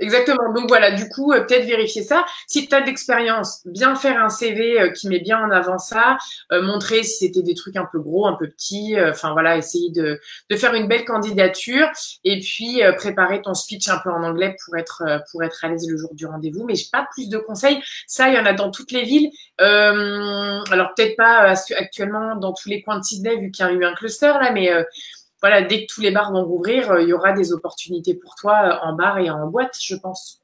S1: Exactement. Donc voilà, du coup, peut-être vérifier ça. Si tu as de l'expérience, bien faire un CV qui met bien en avant ça, montrer si c'était des trucs un peu gros, un peu petits, enfin voilà, essayer de faire une belle candidature et puis préparer ton speech un peu en anglais pour être à l'aise le jour du rendez-vous. Mais j'ai pas plus de conseils. Ça, il y en a dans toutes les villes. Alors peut-être pas actuellement dans tous les coins de Sydney vu qu'il y a eu un cluster là, mais voilà, dès que tous les bars vont rouvrir, il y aura des opportunités pour toi en bar et en boîte, je pense.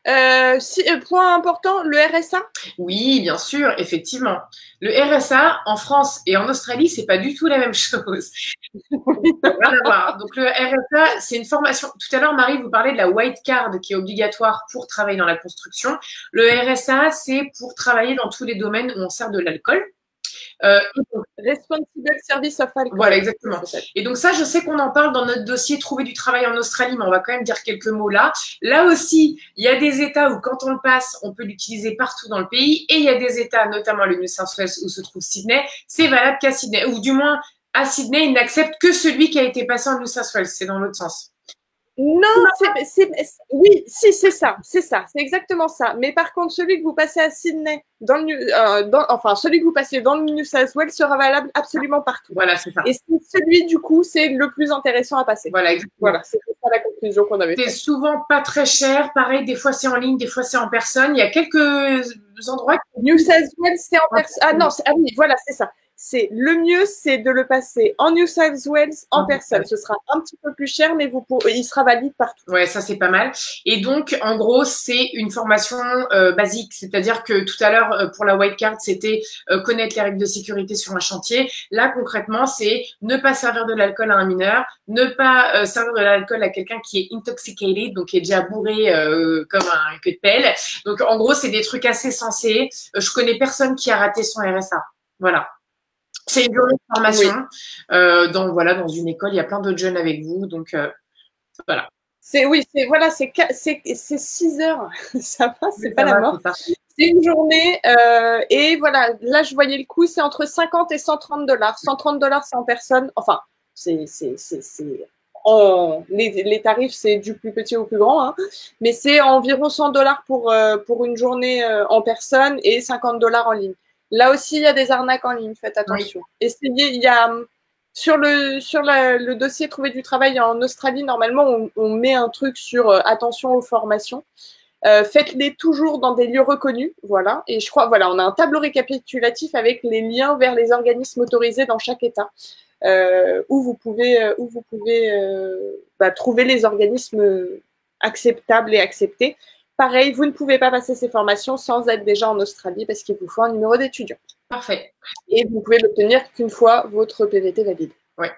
S2: Point important, le RSA?
S1: Oui, bien sûr, effectivement. Le RSA, en France et en Australie, c'est pas du tout la même chose. Rien à voir. Donc, le RSA, c'est une formation. Tout à l'heure, Marie, vous parlez de la white card qui est obligatoire pour travailler dans la construction. Le RSA, c'est pour travailler dans tous les domaines où on sert de l'alcool.
S2: Responsible Service of Alcohol.
S1: Voilà, exactement. Et donc ça, je sais qu'on en parle dans notre dossier Trouver du travail en Australie, mais on va quand même dire quelques mots là. Là aussi, il y a des États où quand on le passe, on peut l'utiliser partout dans le pays. Et il y a des États, notamment le New South Wales où se trouve Sydney, c'est valable qu'à Sydney. Ou du moins, à Sydney, ils n'acceptent que celui qui a été passé en New South Wales. C'est dans l'autre sens.
S2: Non, oui, si, c'est ça, c'est exactement ça. Mais par contre, celui que vous passez à Sydney, celui que vous passez dans le New South Wales sera valable absolument partout.
S1: Voilà, c'est ça.
S2: Et celui, du coup, c'est le plus intéressant à passer.
S1: Voilà, exactement.
S2: Voilà, c'est ça la conclusion qu'on avait faite.
S1: C'est souvent pas très cher. Pareil, des fois c'est en ligne, des fois c'est en personne. Il y a quelques endroits.
S2: New South Wales, c'est en personne. Ah non, oui, voilà, c'est ça. Le mieux, c'est de le passer en New South Wales en personne. Ce sera un petit peu plus cher, mais il sera valide partout.
S1: Ouais, ça c'est pas mal. Et donc, en gros, c'est une formation basique. C'est-à-dire que tout à l'heure, pour la white card, c'était connaître les règles de sécurité sur un chantier. Là, concrètement, c'est ne pas servir de l'alcool à un mineur, ne pas servir de l'alcool à quelqu'un qui est intoxicated, donc qui est déjà bourré comme un queue de pelle. Donc, en gros, c'est des trucs assez sensés. Je connais personne qui a raté son RSA. Voilà. C'est une journée de formation. Oui. Dans une école, il y a plein d'autres jeunes avec vous. Donc, voilà.
S2: C'est 6 heures. Ça va, c'est pas la mort. C'est une journée. Et voilà, là, je voyais le coût, c'est entre 50 et 130 $. 130 $, c'est en personne. Enfin, les tarifs, c'est du plus petit au plus grand. Hein. Mais c'est environ 100 $ pour une journée en personne et 50 $ en ligne. Là aussi, il y a des arnaques en ligne, faites attention. Oui. Essayez, il y a sur le dossier Trouver du travail en Australie, normalement, on met un truc sur attention aux formations. Faites-les toujours dans des lieux reconnus, voilà. Et je crois, voilà, on a un tableau récapitulatif avec les liens vers les organismes autorisés dans chaque État, où vous pouvez trouver les organismes acceptables et acceptés. Pareil, vous ne pouvez pas passer ces formations sans être déjà en Australie parce qu'il vous faut un numéro d'étudiant.
S1: Parfait.
S2: Et vous pouvez l'obtenir qu'une fois votre PVT valide.
S1: Oui,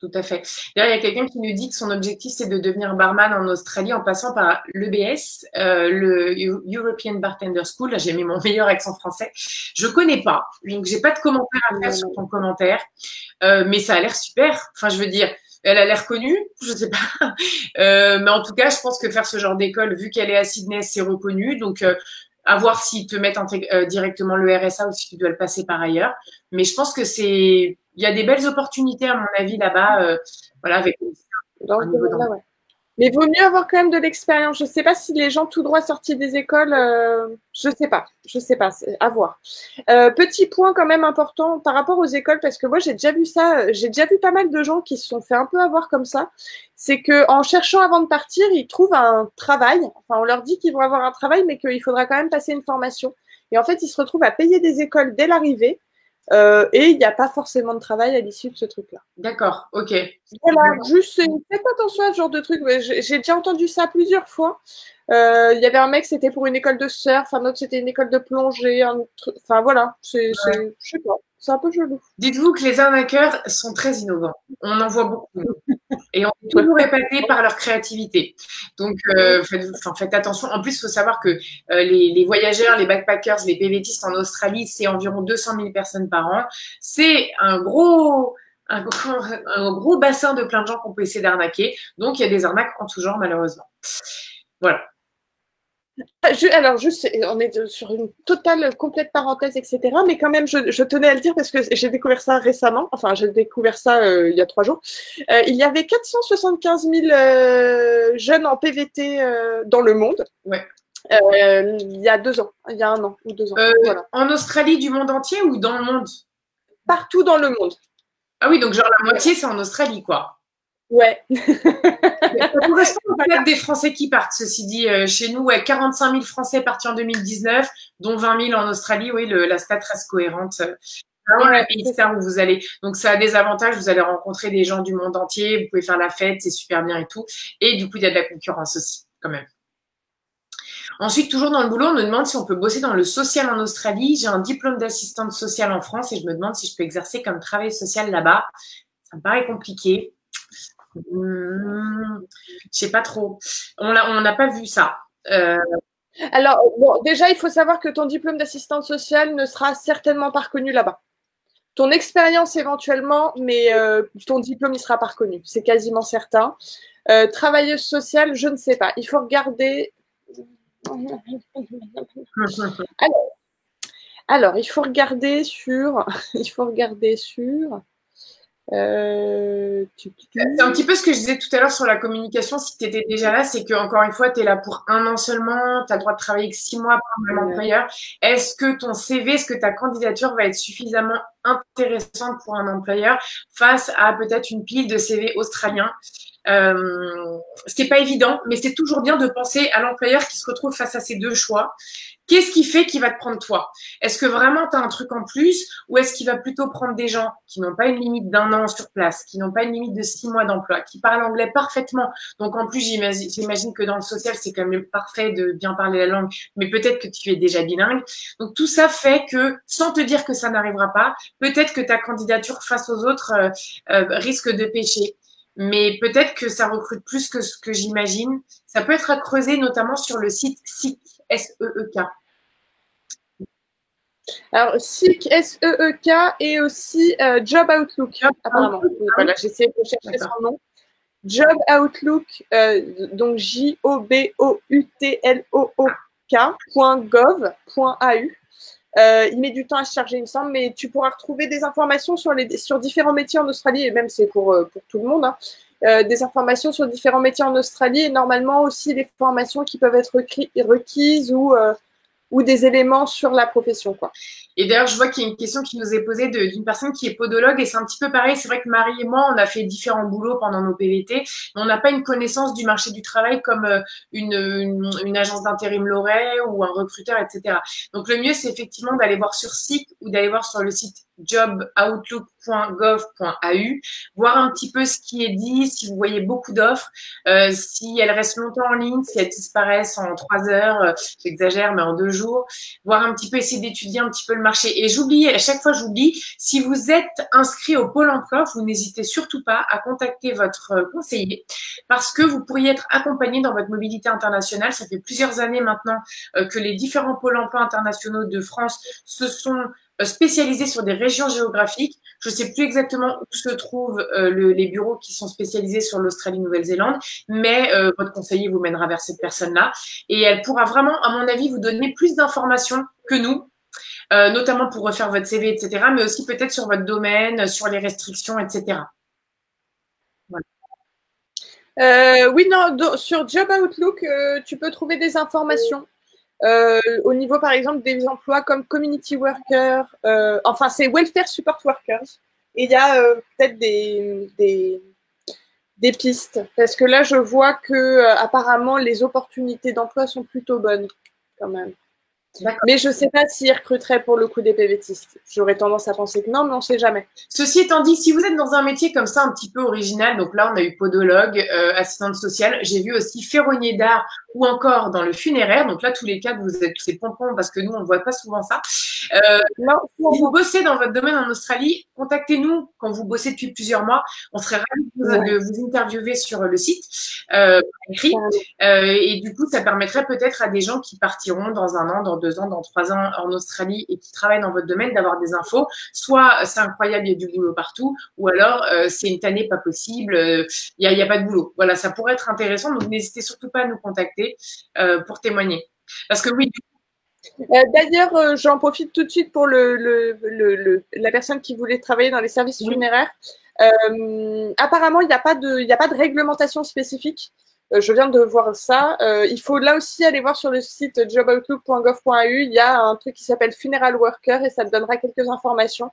S1: tout à fait. D'ailleurs, il y a quelqu'un qui nous dit que son objectif, c'est de devenir barman en Australie en passant par l'EBS, le European Bartender School. Là, j'ai mis mon meilleur accent français. Je ne connais pas, donc je n'ai pas de commentaire à faire sur ton commentaire. Mais ça a l'air super. Enfin, je veux dire… Elle a l'air connue, je sais pas. Mais en tout cas, je pense que faire ce genre d'école, vu qu'elle est à Sydney, c'est reconnu. Donc, à voir s'ils te mettent directement le RSA ou si tu dois le passer par ailleurs. Mais je pense que il y a des belles opportunités, à mon avis, là-bas. Voilà, avec un niveau d'anglais.
S2: Ouais. Mais il vaut mieux avoir quand même de l'expérience. Je ne sais pas si les gens tout droit sortis des écoles, je ne sais pas, à voir. Petit point quand même important par rapport aux écoles, parce que moi j'ai déjà vu ça, j'ai déjà vu pas mal de gens qui se sont fait un peu avoir comme ça. C'est qu'en cherchant avant de partir, ils trouvent un travail. Enfin, on leur dit qu'ils vont avoir un travail, mais qu'il faudra quand même passer une formation. Et en fait, ils se retrouvent à payer des écoles dès l'arrivée. Et il n'y a pas forcément de travail à l'issue de ce truc-là.
S1: D'accord, ok.
S2: Voilà, juste faites attention à ce genre de truc. J'ai déjà entendu ça plusieurs fois. Il y avait un mec, c'était pour une école de surf, un autre, c'était une école de plongée. Enfin, voilà, je sais pas, c'est un peu chelou.
S1: Dites-vous que les arnaqueurs sont très innovants. On en voit beaucoup. Et on est toujours épaté par leur créativité. Donc, faites attention. En plus, il faut savoir que les voyageurs, les backpackers, les PVTistes en Australie, c'est environ 200 000 personnes par an. C'est un gros bassin de plein de gens qu'on peut essayer d'arnaquer. Donc, il y a des arnaques en tout genre, malheureusement. Voilà.
S2: Alors, juste, on est sur une totale, complète parenthèse, etc. Mais quand même, je tenais à le dire parce que j'ai découvert ça récemment. Enfin, j'ai découvert ça il y a 3 jours. Il y avait 475 000 jeunes en PVT dans le monde.
S1: Ouais.
S2: Il y a 2 ans, il y a 1 an ou 2 ans.
S1: Voilà. En Australie, du monde entier ou dans le monde?
S2: Partout dans le monde.
S1: Ah oui, donc genre la moitié, c'est en Australie, quoi.
S2: Ouais.
S1: Ça correspond au fait des Français qui partent. Ceci dit, chez nous, 45 000 Français partis en 2019, dont 20 000 en Australie. Oui, la stat reste cohérente. Vraiment le pays star où vous allez. Donc, ça a des avantages. Vous allez rencontrer des gens du monde entier. Vous pouvez faire la fête, c'est super bien et tout. Et du coup, il y a de la concurrence aussi, quand même. Ensuite, toujours dans le boulot, on me demande si on peut bosser dans le social en Australie. J'ai un diplôme d'assistante sociale en France et je me demande si je peux exercer comme travail social là-bas. Ça me paraît compliqué. Je sais pas trop. On n'a pas vu ça.
S2: Alors, bon, déjà, il faut savoir que ton diplôme d'assistante sociale ne sera certainement pas reconnu là-bas. Ton expérience éventuellement, mais ton diplôme, il sera pas reconnu. C'est quasiment certain. Travailleuse sociale, je ne sais pas. Il faut regarder. Alors, il faut regarder sur. Il faut regarder sur.
S1: C'est un petit peu ce que je disais tout à l'heure sur la communication. Si tu étais déjà là, c'est que encore une fois, tu es là pour 1 an seulement. Tu as le droit de travailler que 6 mois pour un même employeur. Est-ce que ton CV, est-ce que ta candidature va être suffisamment intéressante pour un employeur face à peut-être une pile de CV australiens? C'est pas évident, mais c'est toujours bien de penser à l'employeur qui se retrouve face à ces deux choix. Qu'est-ce qui fait qu'il va te prendre toi? Est-ce que vraiment tu as un truc en plus ou est-ce qu'il va plutôt prendre des gens qui n'ont pas une limite d'1 an sur place, qui n'ont pas une limite de 6 mois d'emploi, qui parlent anglais parfaitement? Donc en plus, j'imagine que dans le social, c'est quand même parfait de bien parler la langue, mais peut-être que tu es déjà bilingue. Donc tout ça fait que, sans te dire que ça n'arrivera pas, peut-être que ta candidature face aux autres risque de pêcher. Mais peut-être que ça recrute plus que ce que j'imagine. Ça peut être à creuser, notamment sur le site SEEK, S-E-E-K.
S2: Alors, SEEK, S-E-E-K et aussi Job Outlook, apparemment. Voilà, j'essaie de chercher son nom. Job Outlook, donc JOBOUTLOOK.gov.au. Il met du temps à se charger, il me semble, mais tu pourras retrouver des informations sur différents métiers en Australie, et même c'est pour tout le monde, hein. Des informations sur différents métiers en Australie et normalement aussi des formations qui peuvent être requises ou des éléments sur la profession, quoi.
S1: Et d'ailleurs, je vois qu'il y a une question qui nous est posée d'une personne qui est podologue et c'est un petit peu pareil. C'est vrai que Marie et moi, on a fait différents boulots pendant nos PVT, mais on n'a pas une connaissance du marché du travail comme une agence d'intérim l'aurait ou un recruteur, etc. Donc, le mieux, c'est effectivement d'aller voir sur site ou d'aller voir sur le site joboutlook.gov.au, voir un petit peu ce qui est dit, si vous voyez beaucoup d'offres, si elles restent longtemps en ligne, si elles disparaissent en 3 heures, j'exagère, mais en 2 jours, voir un petit peu, essayer d'étudier un petit peu le marché. Et j'oublie, à chaque fois j'oublie, si vous êtes inscrit au Pôle emploi, vous n'hésitez surtout pas à contacter votre conseiller parce que vous pourriez être accompagné dans votre mobilité internationale. Ça fait plusieurs années maintenant que les différents pôles emploi internationaux de France se sont spécialisés sur des régions géographiques. Je ne sais plus exactement où se trouvent les bureaux qui sont spécialisés sur l'Australie-Nouvelle-Zélande, mais votre conseiller vous mènera vers cette personne-là et elle pourra vraiment, à mon avis, vous donner plus d'informations que nous, notamment pour refaire votre CV, etc., mais aussi peut-être sur votre domaine, sur les restrictions, etc.
S2: Voilà. Oui, non, sur Job Outlook, tu peux trouver des informations. Au niveau, par exemple, des emplois comme community worker, enfin, c'est welfare support workers. Et il y a peut-être des pistes. Parce que là, je vois que apparemment, les opportunités d'emploi sont plutôt bonnes, quand même. Mais je ne sais pas s'ils recruteraient pour le coup des PVTistes. J'aurais tendance à penser que non, mais on ne sait jamais.
S1: Ceci étant dit, si vous êtes dans un métier comme ça, un petit peu original, donc là, on a eu podologue, assistante sociale, j'ai vu aussi ferronnier d'art ou encore dans le funéraire. Donc là, tous les cas, vous êtes tous ces pompons parce que nous, on ne voit pas souvent ça.
S2: Non,
S1: si vous bossez dans votre domaine en Australie, contactez-nous quand vous bossez depuis plusieurs mois. On serait ravis de vous interviewer sur le site écrit. Et du coup, ça permettrait peut-être à des gens qui partiront dans 1 an, dans 2 ans, dans 3 ans en Australie et qui travaillent dans votre domaine d'avoir des infos. Soit c'est incroyable, il y a du boulot partout, ou alors c'est une tannée pas possible, il y a pas de boulot. Voilà, ça pourrait être intéressant. Donc n'hésitez surtout pas à nous contacter pour témoigner. Parce que oui.
S2: D'ailleurs, j'en profite tout de suite pour la personne qui voulait travailler dans les services funéraires. Apparemment, il n'y a pas de réglementation spécifique. Je viens de voir ça. Il faut là aussi aller voir sur le site joboutlook.gov.au. Il y a un truc qui s'appelle Funeral Worker et ça te donnera quelques informations.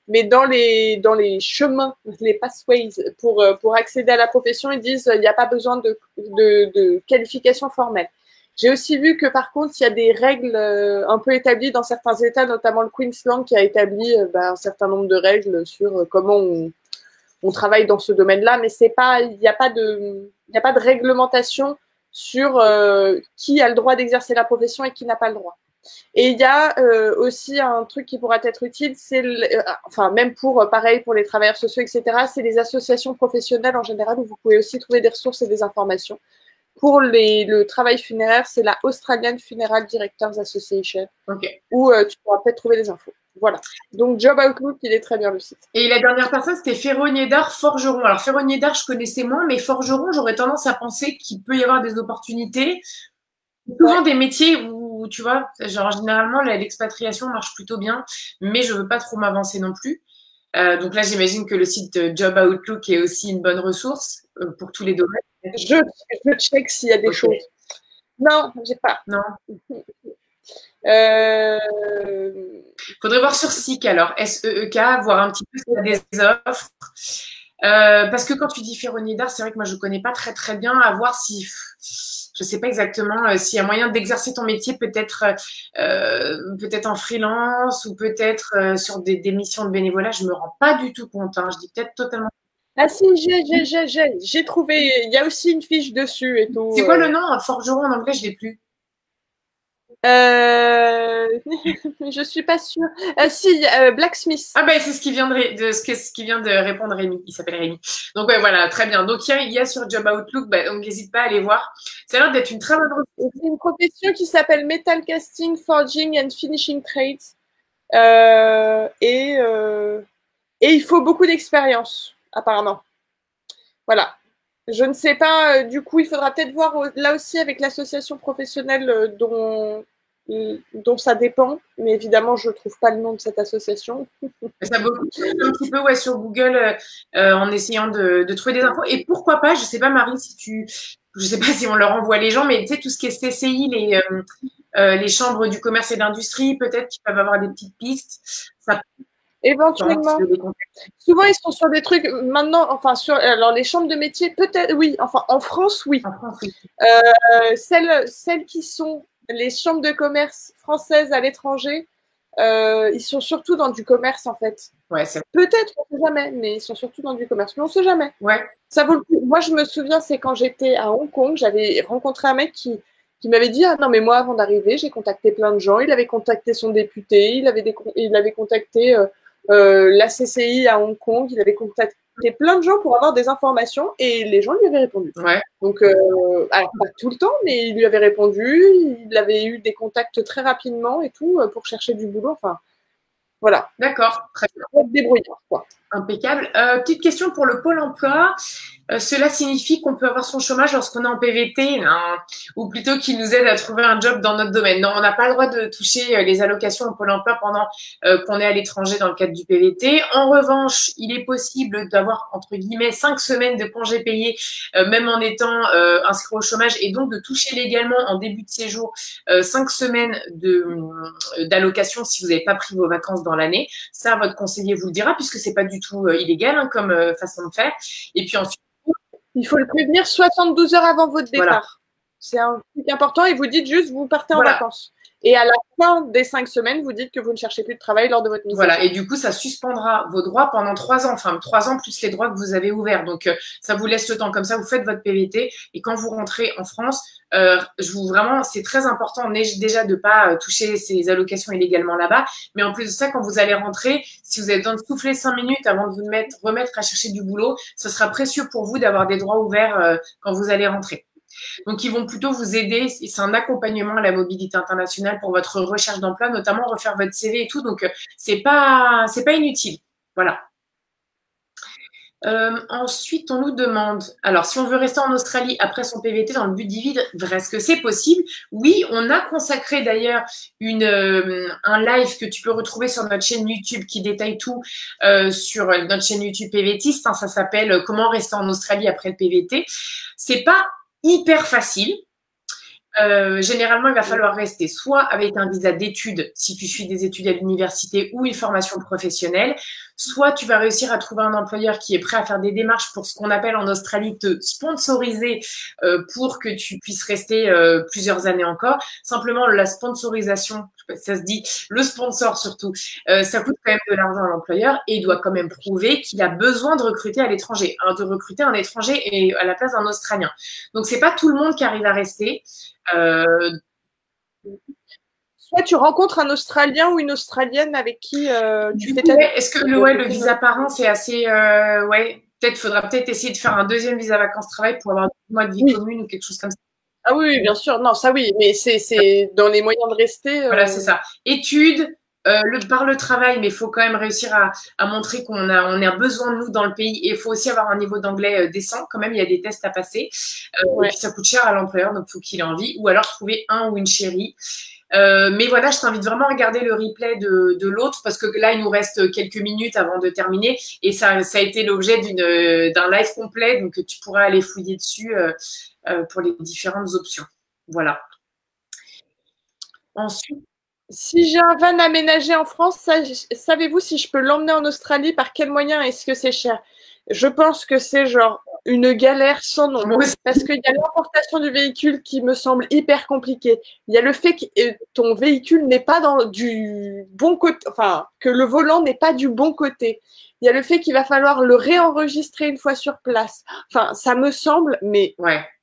S2: Mais dans les chemins, les pathways pour accéder à la profession, ils disent qu'il n'y a pas besoin de qualification formelle. J'ai aussi vu que par contre, il y a des règles un peu établies dans certains États, notamment le Queensland qui a établi un certain nombre de règles sur comment on travaille dans ce domaine-là, mais il n'y a pas de réglementation sur qui a le droit d'exercer la profession et qui n'a pas le droit. Et il y a aussi un truc qui pourra être utile, c'est, enfin même pour, pareil, pour les travailleurs sociaux, etc., c'est les associations professionnelles en général où vous pouvez aussi trouver des ressources et des informations. Pour le travail funéraire, c'est la Australian Funeral Directors Association, où tu pourras peut-être trouver des infos. Voilà. Donc, Job Outlook, il est très bien le site.
S1: Et la dernière personne, c'était ferronnier d'art, forgeron. Alors, ferronnier d'art, je connaissais moins, mais forgeron, j'aurais tendance à penser qu'il peut y avoir des opportunités. Souvent des métiers où, tu vois, genre généralement, l'expatriation marche plutôt bien, mais je veux pas trop m'avancer non plus. Donc là, j'imagine que le site Job Outlook est aussi une bonne ressource pour tous les domaines.
S2: Je check s'il y a des choses. Non, j'ai pas.
S1: Non. Faudrait voir sur SEEK alors, SEEK, voir un petit peu s'il y a des offres. Parce que quand tu dis ferronnier d'art, c'est vrai que moi je connais pas très très bien, à voir si, je sais pas exactement s'il y a moyen d'exercer ton métier peut-être en freelance ou peut-être sur des missions de bénévolat. Je me rends pas du tout compte. Hein. Je dis peut-être totalement.
S2: Ah si, j'ai trouvé. Il y a aussi une fiche dessus et tout.
S1: C'est quoi le nom? Forgeron en anglais, je l'ai plus.
S2: Je suis pas sûre. Si, Blacksmith.
S1: Ah ben c'est ce qui vient de répondre Rémi. Il s'appelle Rémi. Donc ouais voilà, très bien. Donc il y a sur Job Outlook, donc n'hésite pas à aller voir. Ça a l'air d'être une très bonne ressource.
S2: C'est une profession qui s'appelle Metal Casting, Forging and Finishing Trades. Et il faut beaucoup d'expérience, apparemment. Voilà. Je ne sais pas, du coup, il faudra peut-être voir là aussi avec l'association professionnelle dont ça dépend, mais évidemment, je ne trouve pas le nom de cette association.
S1: Ça vaut un petit peu sur Google en essayant de trouver des infos. Et pourquoi pas, je ne sais pas Marie, je ne sais pas si on leur envoie les gens, mais tu sais, tout ce qui est CCI, les chambres du commerce et d'industrie, peut-être qu'ils peuvent avoir des petites pistes. Ça
S2: éventuellement. Souvent, ils sont sur des trucs maintenant, enfin, alors les chambres de métier, peut-être, oui, enfin, en France, oui.
S1: En France, oui.
S2: Celles qui sont les chambres de commerce françaises à l'étranger, ils sont surtout dans du commerce, en fait.
S1: Ouais,
S2: peut-être, on ne sait jamais, mais ils sont surtout dans du commerce. Mais on ne sait jamais.
S1: Ouais.
S2: Ça vaut le coup. Moi, je me souviens, c'est quand j'étais à Hong Kong, j'avais rencontré un mec qui m'avait dit, ah non, mais moi, avant d'arriver, j'ai contacté plein de gens. Il avait contacté son député, il avait contacté la CCI à Hong Kong, il avait contacté plein de gens pour avoir des informations et les gens lui avaient répondu.
S1: Ouais.
S2: Donc, alors pas tout le temps, mais il lui avait répondu, il avait eu des contacts très rapidement et tout pour chercher du boulot. Enfin, voilà.
S1: D'accord, très bien.
S2: Débrouillard, quoi.
S1: Impeccable. Petite question pour le Pôle emploi. Cela signifie qu'on peut avoir son chômage lorsqu'on est en PVT, ou plutôt qu'il nous aide à trouver un job dans notre domaine. Non, on n'a pas le droit de toucher les allocations au Pôle emploi pendant qu'on est à l'étranger dans le cadre du PVT. En revanche, il est possible d'avoir, entre guillemets, 5 semaines de congés payés, même en étant inscrit au chômage, et donc de toucher légalement en début de séjour 5 semaines d'allocation si vous n'avez pas pris vos vacances dans l'année. Ça, votre conseiller vous le dira, puisque c'est pas du tout illégal comme façon de faire. Et puis ensuite,
S2: il faut le prévenir 72 heures avant votre départ. Voilà. C'est un truc important et vous dites juste vous partez en vacances. Et à la fin des 5 semaines, vous dites que vous ne cherchez plus de travail lors de votre mise à jour.
S1: Voilà, et du coup, ça suspendra vos droits pendant 3 ans, enfin 3 ans plus les droits que vous avez ouverts. Donc, ça vous laisse le temps. Comme ça, vous faites votre PVT et quand vous rentrez en France, vraiment, c'est très important déjà de pas toucher ces allocations illégalement là-bas. Mais en plus de ça, quand vous allez rentrer, si vous avez besoin de souffler 5 minutes avant de vous remettre à chercher du boulot, ce sera précieux pour vous d'avoir des droits ouverts quand vous allez rentrer. Donc, ils vont plutôt vous aider. C'est un accompagnement à la mobilité internationale pour votre recherche d'emploi, notamment refaire votre CV et tout. Donc, c'est pas inutile. Voilà. Ensuite, on nous demande, alors si on veut rester en Australie après son PVT dans le but d'y vivre, est-ce que c'est possible? Oui, on a consacré d'ailleurs un live que tu peux retrouver sur notre chaîne YouTube qui détaille tout sur notre chaîne YouTube PVTiste. Hein, ça s'appelle Comment rester en Australie après le PVT. C'est pas hyper facile. Généralement, il va falloir rester soit avec un visa d'études si tu suis des études à l'université ou une formation professionnelle, soit tu vas réussir à trouver un employeur qui est prêt à faire des démarches pour ce qu'on appelle en Australie te sponsoriser pour que tu puisses rester plusieurs années encore. Simplement, la sponsorisation, je sais pas si ça se dit, le sponsor surtout, ça coûte quand même de l'argent à l'employeur et il doit quand même prouver qu'il a besoin de recruter à l'étranger, de recruter un étranger et à la place d'un Australien. Donc, c'est pas tout le monde qui arrive à rester.
S2: soit tu rencontres un Australien ou une Australienne avec qui tu fais ta
S1: ouais, est-ce que le visa par an, c'est assez… ouais, faudra peut-être essayer de faire un deuxième visa vacances-travail pour avoir 2 mois de vie commune ou quelque chose comme ça.
S2: Ah oui, bien sûr. Non, ça oui, mais c'est dans les moyens de rester.
S1: Voilà, c'est ça. Études, par le travail, mais il faut quand même réussir à montrer on a besoin de nous dans le pays. Et il faut aussi avoir un niveau d'anglais décent. Quand même, il y a des tests à passer. Et puis, ça coûte cher à l'employeur, donc il faut qu'il ait envie. Ou alors trouver un ou une chérie. Mais voilà, je t'invite vraiment à regarder le replay de l'autre parce que là, il nous reste quelques minutes avant de terminer. Et ça a été l'objet d'un live complet. Donc, tu pourras aller fouiller dessus pour les différentes options. Voilà. Ensuite,
S2: si j'ai un van aménagé en France, savez-vous si je peux l'emmener en Australie? Par quel moyen? Est-ce que c'est cher? Je pense que c'est genre une galère sans nom. Parce qu'il y a l'importation du véhicule qui me semble hyper compliquée. Il y a le fait que ton véhicule n'est pas du bon côté, enfin, que le volant n'est pas du bon côté. Il y a le fait qu'il va falloir le réenregistrer une fois sur place. Enfin, ça me semble, mais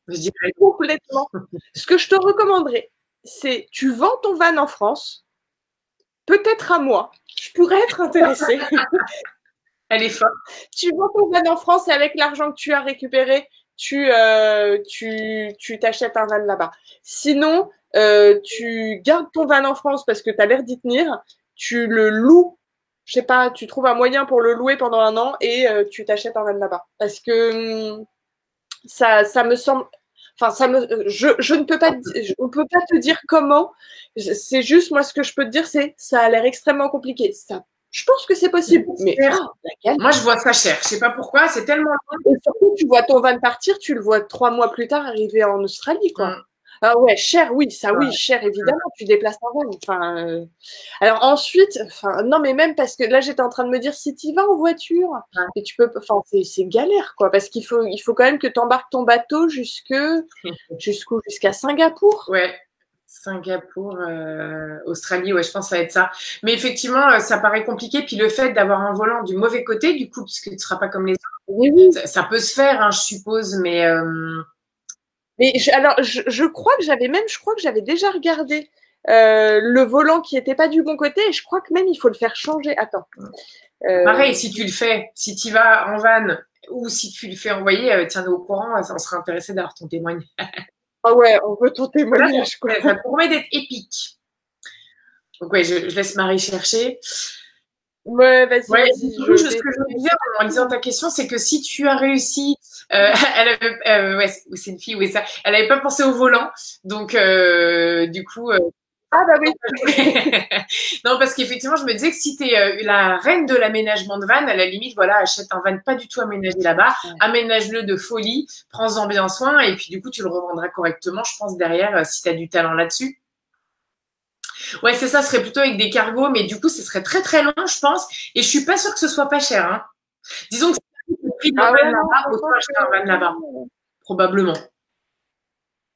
S1: je dirais
S2: complètement. Ce que je te recommanderais, c'est tu vends ton van en France, peut-être à moi, je pourrais être intéressée.
S1: Elle est forte.
S2: Tu vends ton van en France et avec l'argent que tu as récupéré, tu t'achètes un van là-bas. Sinon, tu gardes ton van en France parce que tu as l'air d'y tenir, tu le loues, je sais pas, tu trouves un moyen pour le louer pendant 1 an et tu t'achètes un van là-bas. Parce que ça me semble… Enfin, je ne peux pas, on peut pas te dire comment. C'est juste, moi, ce que je peux te dire, c'est, ça a l'air extrêmement compliqué. Je pense que c'est possible. Mais,
S1: moi, je vois ça cher. Je sais pas pourquoi, c'est tellement
S2: loin. Et surtout, tu vois ton van partir, tu le vois 3 mois plus tard arriver en Australie, quoi. Ah ouais, cher, oui, ça, oui, cher, évidemment, tu déplaces un van. Enfin, alors ensuite, non, mais même parce que là, j'étais en train de me dire, si tu vas en voiture, et tu peux, enfin, c'est galère, quoi, parce qu'il faut quand même que tu embarques ton bateau jusqu'à Singapour.
S1: Ouais. Singapour, Australie, ouais, je pense que ça va être ça. Mais effectivement, ça paraît compliqué. Puis le fait d'avoir un volant du mauvais côté, du coup, parce que tu ne seras pas comme les autres, ça peut se faire, hein, je suppose, mais…
S2: Mais je crois que j'avais déjà regardé le volant qui était pas du bon côté et je crois que même il faut le faire changer. Attends.
S1: Pareil, si tu le fais, si tu vas en van ou si tu le fais envoyer, tiens-nous au courant, on sera intéressé d'avoir ton témoignage.
S2: Ah ouais, on veut ton témoignage, quoi.
S1: Ça promet d'être épique. Donc ouais, je laisse Marie chercher.
S2: Ouais, vas-y.
S1: Ouais, ce que je veux dire en lisant ta question, c'est que si tu as réussi, ouais, c'est une fille, oui, ça, elle n'avait pas pensé au volant, donc du coup.
S2: Ah bah oui.
S1: Non, parce qu'effectivement, je me disais que si tu es la reine de l'aménagement de van, à la limite, voilà, achète un van pas du tout aménagé là-bas, aménage-le de folie, prends-en bien soin, et puis du coup, tu le revendras correctement, je pense, derrière, si tu as du talent là-dessus. Ouais, c'est ça, ce serait plutôt avec des cargos, mais du coup, ce serait très très long, je pense, et je suis pas sûre que ce soit pas cher. Hein. Disons que c'est le prix d'un van là-bas, autant acheter un van là-bas, probablement.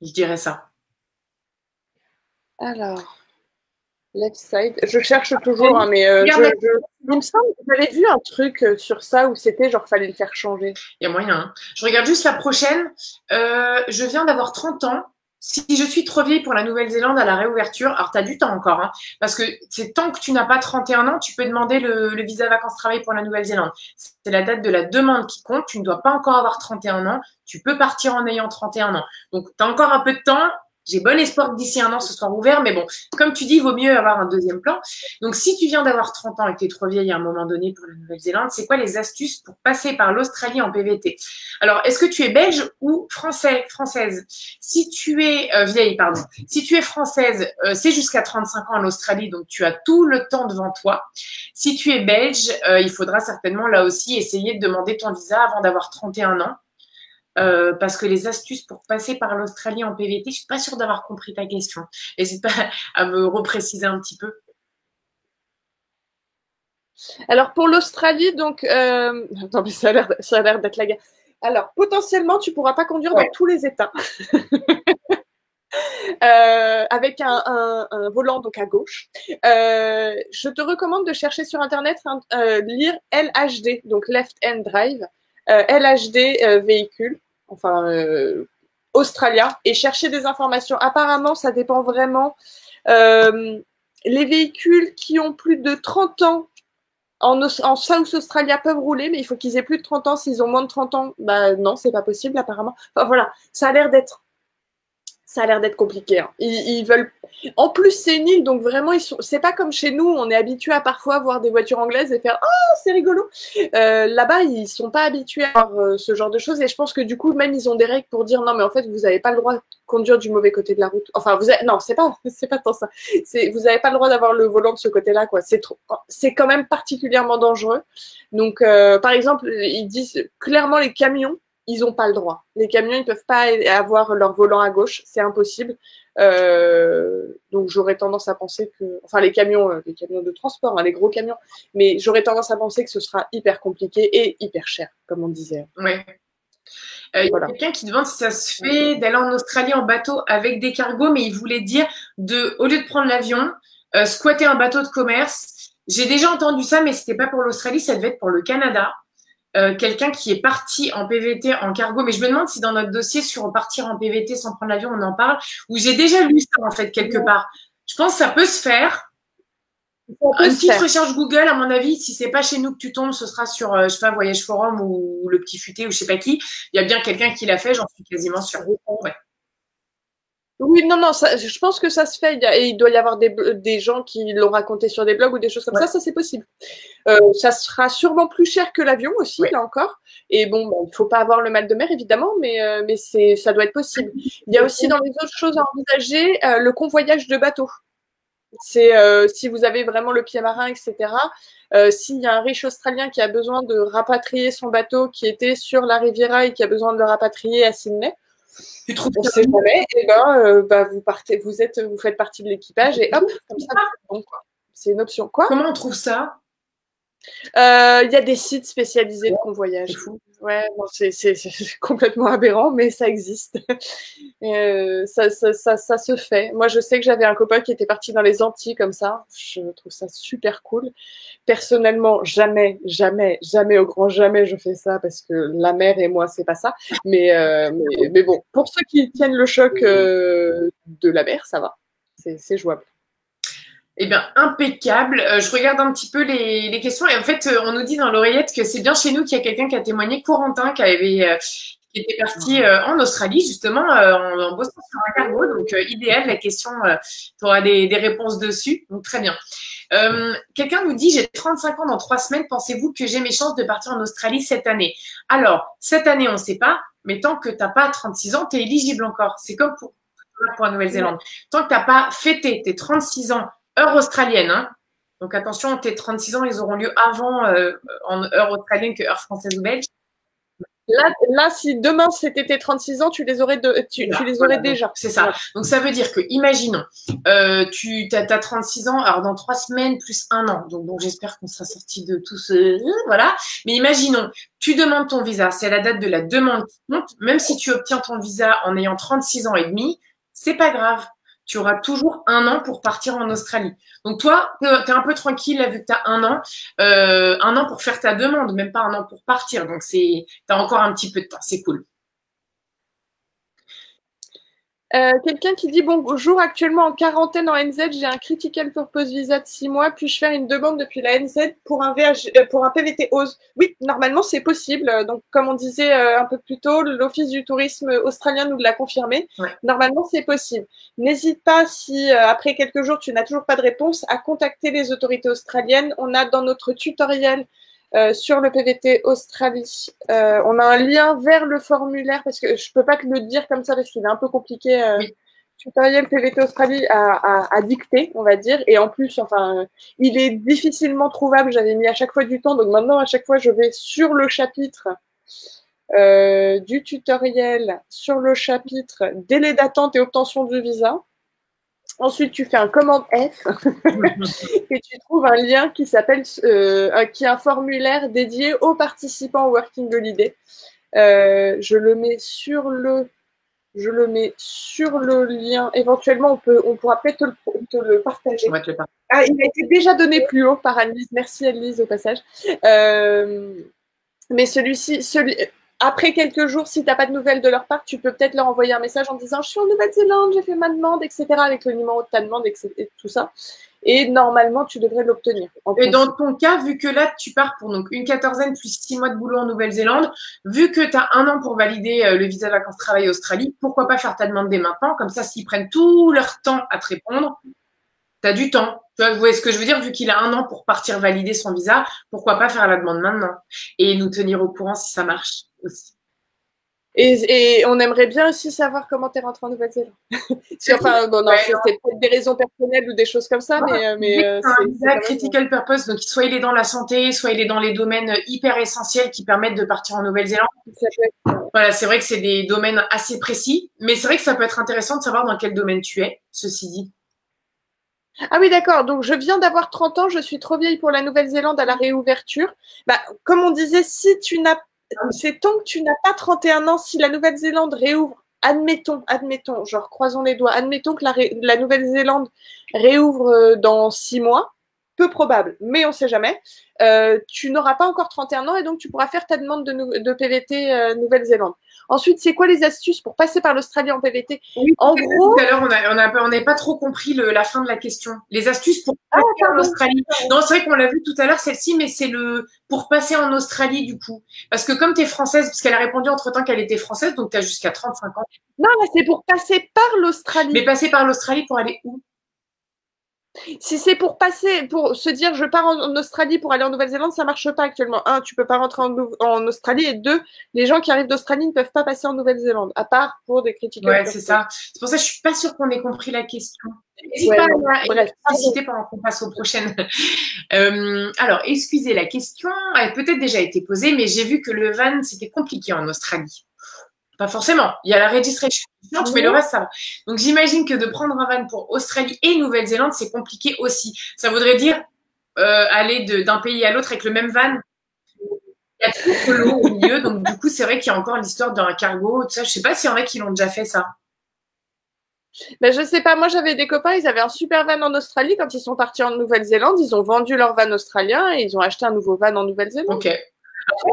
S1: Je dirais ça.
S2: Alors, left side. Je cherche toujours, hein, mais il me semble que j'avais vu un truc sur ça où c'était genre fallait le faire changer.
S1: Il y a moyen. Hein. Je regarde juste la prochaine. Je viens d'avoir 30 ans. Si je suis trop vieille pour la Nouvelle-Zélande à la réouverture, alors tu as du temps encore, hein, parce que c'est tant que tu n'as pas 31 ans, tu peux demander le visa vacances-travail pour la Nouvelle-Zélande. C'est la date de la demande qui compte. Tu ne dois pas encore avoir 31 ans. Tu peux partir en ayant 31 ans. Donc, tu as encore un peu de temps. J'ai bon espoir que d'ici 1 an, ce soit ouvert. Mais bon, comme tu dis, il vaut mieux avoir un deuxième plan. Donc, si tu viens d'avoir 30 ans et que tu es trop vieille à un moment donné pour la Nouvelle-Zélande, c'est quoi les astuces pour passer par l'Australie en PVT? Alors, est-ce que tu es belge ou française? Si tu es vieille, pardon. Si tu es française, c'est jusqu'à 35 ans en Australie, donc tu as tout le temps devant toi. Si tu es belge, il faudra certainement là aussi essayer de demander ton visa avant d'avoir 31 ans. Parce que les astuces pour passer par l'Australie en PVT, je suis pas sûre d'avoir compris ta question. N'hésite pas à me repréciser un petit peu.
S2: Alors pour l'Australie, donc, attends, mais ça a l'air d'être la guerre. Alors potentiellement, tu pourras pas conduire dans tous les États. Avec un volant donc à gauche. Je te recommande de chercher sur internet, lire LHD, donc Left Hand Drive, LHD véhicule, enfin australien, et chercher des informations. Apparemment, ça dépend vraiment les véhicules qui ont plus de 30 ans en South Australia peuvent rouler, mais il faut qu'ils aient plus de 30 ans. S'ils ont moins de 30 ans, bah non, c'est pas possible apparemment. Enfin, voilà, ça a l'air d'être compliqué. Hein. Ils veulent. En plus, c'est une île, donc vraiment, c'est pas comme chez nous, on est habitué à parfois voir des voitures anglaises et faire oh, c'est rigolo. Là-bas, ils sont pas habitués à voir ce genre de choses et je pense que du coup, même ils ont des règles pour dire non, mais en fait, vous n'avez pas le droit de conduire du mauvais côté de la route. Enfin, non, c'est pas tant ça. Vous n'avez pas le droit d'avoir le volant de ce côté-là, quoi. C'est quand même particulièrement dangereux. Donc, par exemple, ils disent clairement les camions. Ils n'ont pas le droit. Les camions, ils ne peuvent pas avoir leur volant à gauche, c'est impossible. Donc j'aurais tendance à penser que, enfin les camions de transport, hein, les gros camions, mais j'aurais tendance à penser que ce sera hyper compliqué et hyper cher, comme on disait.
S1: Oui. Voilà. Il y a quelqu'un qui demande si ça se fait d'aller en Australie en bateau avec des cargos, mais il voulait dire au lieu de prendre l'avion, squatter un bateau de commerce. J'ai déjà entendu ça, mais c'était pas pour l'Australie, ça devait être pour le Canada. Quelqu'un qui est parti en PVT en cargo, mais je me demande si dans notre dossier sur partir en PVT sans prendre l'avion, on en parle, ou j'ai déjà lu ça en fait quelque part. Je pense que ça peut se faire. Une petite recherche Google, à mon avis, si c'est pas chez nous que tu tombes, ce sera sur, je sais pas, Voyage Forum ou Le Petit Futé ou je sais pas qui. Il y a bien quelqu'un qui l'a fait, j'en suis quasiment sûre. Ouais.
S2: Oui, non, je pense que ça se fait. Il doit y avoir des gens qui l'ont raconté sur des blogs ou des choses comme ça c'est possible. Ça sera sûrement plus cher que l'avion aussi, là encore. Et bon, il ne faut pas avoir le mal de mer, évidemment, mais ça doit être possible. Il y a aussi dans les autres choses à envisager le convoyage de bateaux. C'est si vous avez vraiment le pied marin, etc. S'il y a un riche Australien qui a besoin de rapatrier son bateau qui était sur la Riviera et qui a besoin de le rapatrier à Sydney, on sait jamais, et vous faites partie de l'équipage et hop, comme ça, bon, quoi. C'est une option. Quoi ?
S1: Comment on trouve ça ?
S2: Il y a des sites spécialisés de convoyage. Ouais, bon, c'est complètement aberrant, mais ça existe. Ça se fait. Moi, je sais que j'avais un copain qui était parti dans les Antilles comme ça. Je trouve ça super cool. Personnellement, jamais, au grand jamais, je fais ça parce que la mer et moi, c'est pas ça. Mais bon, pour ceux qui tiennent le choc de la mer, ça va. C'est jouable.
S1: Eh bien, impeccable. Je regarde un petit peu les questions et en fait, on nous dit dans l'oreillette que c'est bien chez nous qu'il y a quelqu'un qui a témoigné, Corentin, qui était parti en Australie justement en bossant sur un cargo. Donc, idéal, la question, tu auras des réponses dessus. Donc, très bien. Quelqu'un nous dit, j'ai 35 ans dans 3 semaines. Pensez-vous que j'ai mes chances de partir en Australie cette année? Alors, cette année, on ne sait pas, mais tant que tu n'as pas 36 ans, tu es éligible encore. C'est comme pour la Nouvelle-Zélande. Tant que tu n'as pas fêté tes 36 ans heure australienne, hein. Donc attention, tes 36 ans, ils auront lieu avant en heure australienne que heure française ou belge.
S2: Là, si demain c'était tes 36 ans, tu les aurais, déjà.
S1: C'est ça. Donc ça veut dire que, imaginons, tu as 36 ans, alors dans 3 semaines plus 1 an. Donc j'espère qu'on sera sorti de tout ce voilà. Mais imaginons, tu demandes ton visa, c'est la date de la demande qui compte. Même si tu obtiens ton visa en ayant 36 ans et demi, c'est pas grave. Tu auras toujours 1 an pour partir en Australie. Donc toi, tu es un peu tranquille là, vu que tu as 1 an. 1 an pour faire ta demande, même pas 1 an pour partir. Donc tu as encore un petit peu de temps, c'est cool.
S2: Quelqu'un qui dit bonjour, actuellement en quarantaine en NZ, j'ai un Critical Purpose Visa de 6 mois, puis-je faire une demande depuis la NZ pour un PVT OSE? Oui, normalement c'est possible. Donc comme on disait un peu plus tôt, l'Office du tourisme australien nous l'a confirmé. Ouais. Normalement c'est possible. N'hésite pas, si après quelques jours tu n'as toujours pas de réponse, à contacter les autorités australiennes. On a dans notre tutoriel sur le PVT Australie, on a un lien vers le formulaire parce que je peux pas te le dire comme ça parce qu'il est un peu compliqué. Oui. Tutoriel PVT Australie à dicter, on va dire, et en plus, enfin, il est difficilement trouvable. J'avais mis à chaque fois du temps, donc maintenant à chaque fois je vais sur le chapitre du tutoriel, sur le chapitre délai d'attente et obtention du visa. Ensuite, tu fais un commande F et tu trouves un lien qui s'appelle, qui est un formulaire dédié aux participants au Working Holiday. Je le mets sur le lien. Éventuellement, on pourra peut-être te le partager. Il a été déjà donné plus haut par Annelise. Merci Annelise au passage. Mais après quelques jours, si tu n'as pas de nouvelles de leur part, tu peux peut-être leur envoyer un message en disant « Je suis en Nouvelle-Zélande, j'ai fait ma demande, etc. » avec le numéro de ta demande, et tout ça. et normalement, tu devrais l'obtenir.
S1: Et dans ton cas, vu que là, tu pars pour donc une quatorzaine plus 6 mois de boulot en Nouvelle-Zélande, vu que tu as 1 an pour valider le visa vacances-travail Australie, pourquoi pas faire ta demande dès maintenant? Comme ça, s'ils prennent tout leur temps à te répondre, tu as du temps. Tu vois, vous voyez ce que je veux dire? Vu qu'il a 1 an pour partir valider son visa, pourquoi pas faire la demande maintenant? Et nous tenir au courant si ça marche aussi.
S2: Et on aimerait bien aussi savoir comment tu es rentré en Nouvelle-Zélande. Enfin, bon, non, c'est peut-être des raisons personnelles ou des choses comme ça, mais
S1: c'est un visa critical purpose, donc soit il est dans la santé, soit il est dans les domaines hyper essentiels qui permettent de partir en Nouvelle-Zélande. Voilà, c'est vrai que c'est des domaines assez précis, mais c'est vrai que ça peut être intéressant de savoir dans quel domaine tu es, ceci dit.
S2: Ah oui, d'accord. Donc, je viens d'avoir 30 ans, je suis trop vieille pour la Nouvelle-Zélande à la réouverture. Bah, comme on disait, si tu n'as c'est tant que tu n'as pas 31 ans, si la Nouvelle-Zélande réouvre, admettons, genre croisons les doigts, admettons que la Nouvelle-Zélande réouvre dans 6 mois, peu probable, mais on ne sait jamais, tu n'auras pas encore 31 ans et donc tu pourras faire ta demande de PVT Nouvelle-Zélande. Ensuite, c'est quoi les astuces pour passer par l'Australie en PVT?
S1: Oui, en gros, tout à l'heure, on n'a pas trop compris la fin de la question. Les astuces pour passer en Australie. Non, c'est vrai qu'on l'a vu tout à l'heure, celle-ci, mais c'est pour passer en Australie, du coup. Parce que comme tu es française, parce qu'elle a répondu entre-temps qu'elle était française, donc tu as jusqu'à 35 ans.
S2: Non, mais c'est pour passer par l'Australie.
S1: Mais passer par l'Australie pour aller où?
S2: Si c'est pour se dire je pars en Australie pour aller en Nouvelle-Zélande, ça marche pas actuellement. Un, tu peux pas rentrer en Australie, et deux, les gens qui arrivent d'Australie ne peuvent pas passer en Nouvelle-Zélande, à part pour des critiques.
S1: Ouais, c'est ça. C'est pour ça que je suis pas sûre qu'on ait compris la question. N'hésite pas à expliciter pendant qu'on passe aux prochaines. Alors, excusez, la question a peut-être déjà été posée, mais j'ai vu que le van, c'était compliqué en Australie. Pas forcément. Il y a la registration, mais le reste, ça va. Donc, j'imagine que de prendre un van pour Australie et Nouvelle-Zélande, c'est compliqué aussi. Ça voudrait dire aller d'un pays à l'autre avec le même van. Il y a tout de l'eau au milieu. Donc, du coup, c'est vrai qu'il y a encore l'histoire d'un cargo. Tout ça. Je sais pas s'il y en a qui l'ont déjà fait, ça.
S2: Ben, je sais pas. Moi, j'avais des copains, ils avaient un super van en Australie. Quand ils sont partis en Nouvelle-Zélande, ils ont vendu leur van australien et ils ont acheté un nouveau van en Nouvelle-Zélande.
S1: Ok.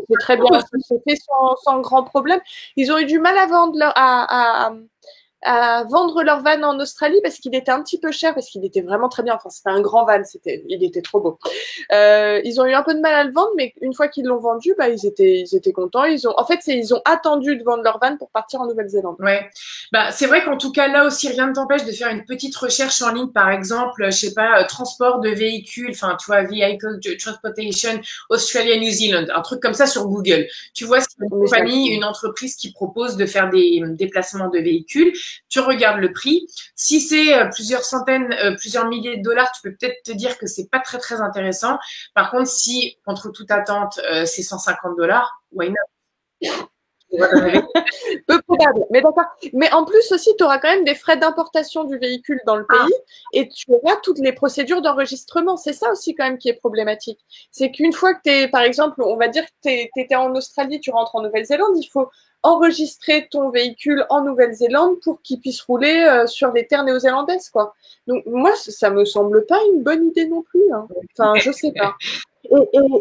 S2: C'est très bien, c'est fait sans grand problème. Ils ont eu du mal à vendre leur van en Australie parce qu'il était un petit peu cher, parce qu'il était vraiment très bien. Enfin, c'était un grand van, il était trop beau. Ils ont eu un peu de mal à le vendre, mais une fois qu'ils l'ont vendu, bah, ils étaient contents. Ils ont attendu de vendre leur van pour partir en Nouvelle-Zélande.
S1: Ouais. Bah, c'est vrai qu'en tout cas, là aussi, rien ne t'empêche de faire une petite recherche en ligne, par exemple, je sais pas, transport de véhicules, enfin, tu vois, Vehicle Transportation Australia New Zealand, un truc comme ça sur Google. Tu vois, c'est une compagnie, une entreprise qui propose de faire des déplacements de véhicules. Tu regardes le prix. Si c'est plusieurs centaines, plusieurs milliers de dollars, tu peux peut-être te dire que c'est pas très, très intéressant. Par contre, si, contre toute attente, c'est 150 $, why not?
S2: Peu probable, mais d'accord. Mais en plus aussi, tu auras quand même des frais d'importation du véhicule dans le pays et tu auras toutes les procédures d'enregistrement. C'est ça aussi quand même qui est problématique. C'est qu'une fois que tu es, par exemple, on va dire que tu étais en Australie, tu rentres en Nouvelle-Zélande, il faut enregistrer ton véhicule en Nouvelle-Zélande pour qu'il puisse rouler sur les terres néo-zélandaises, quoi. Donc moi, ça me semble pas une bonne idée non plus. Hein. Enfin, je sais pas.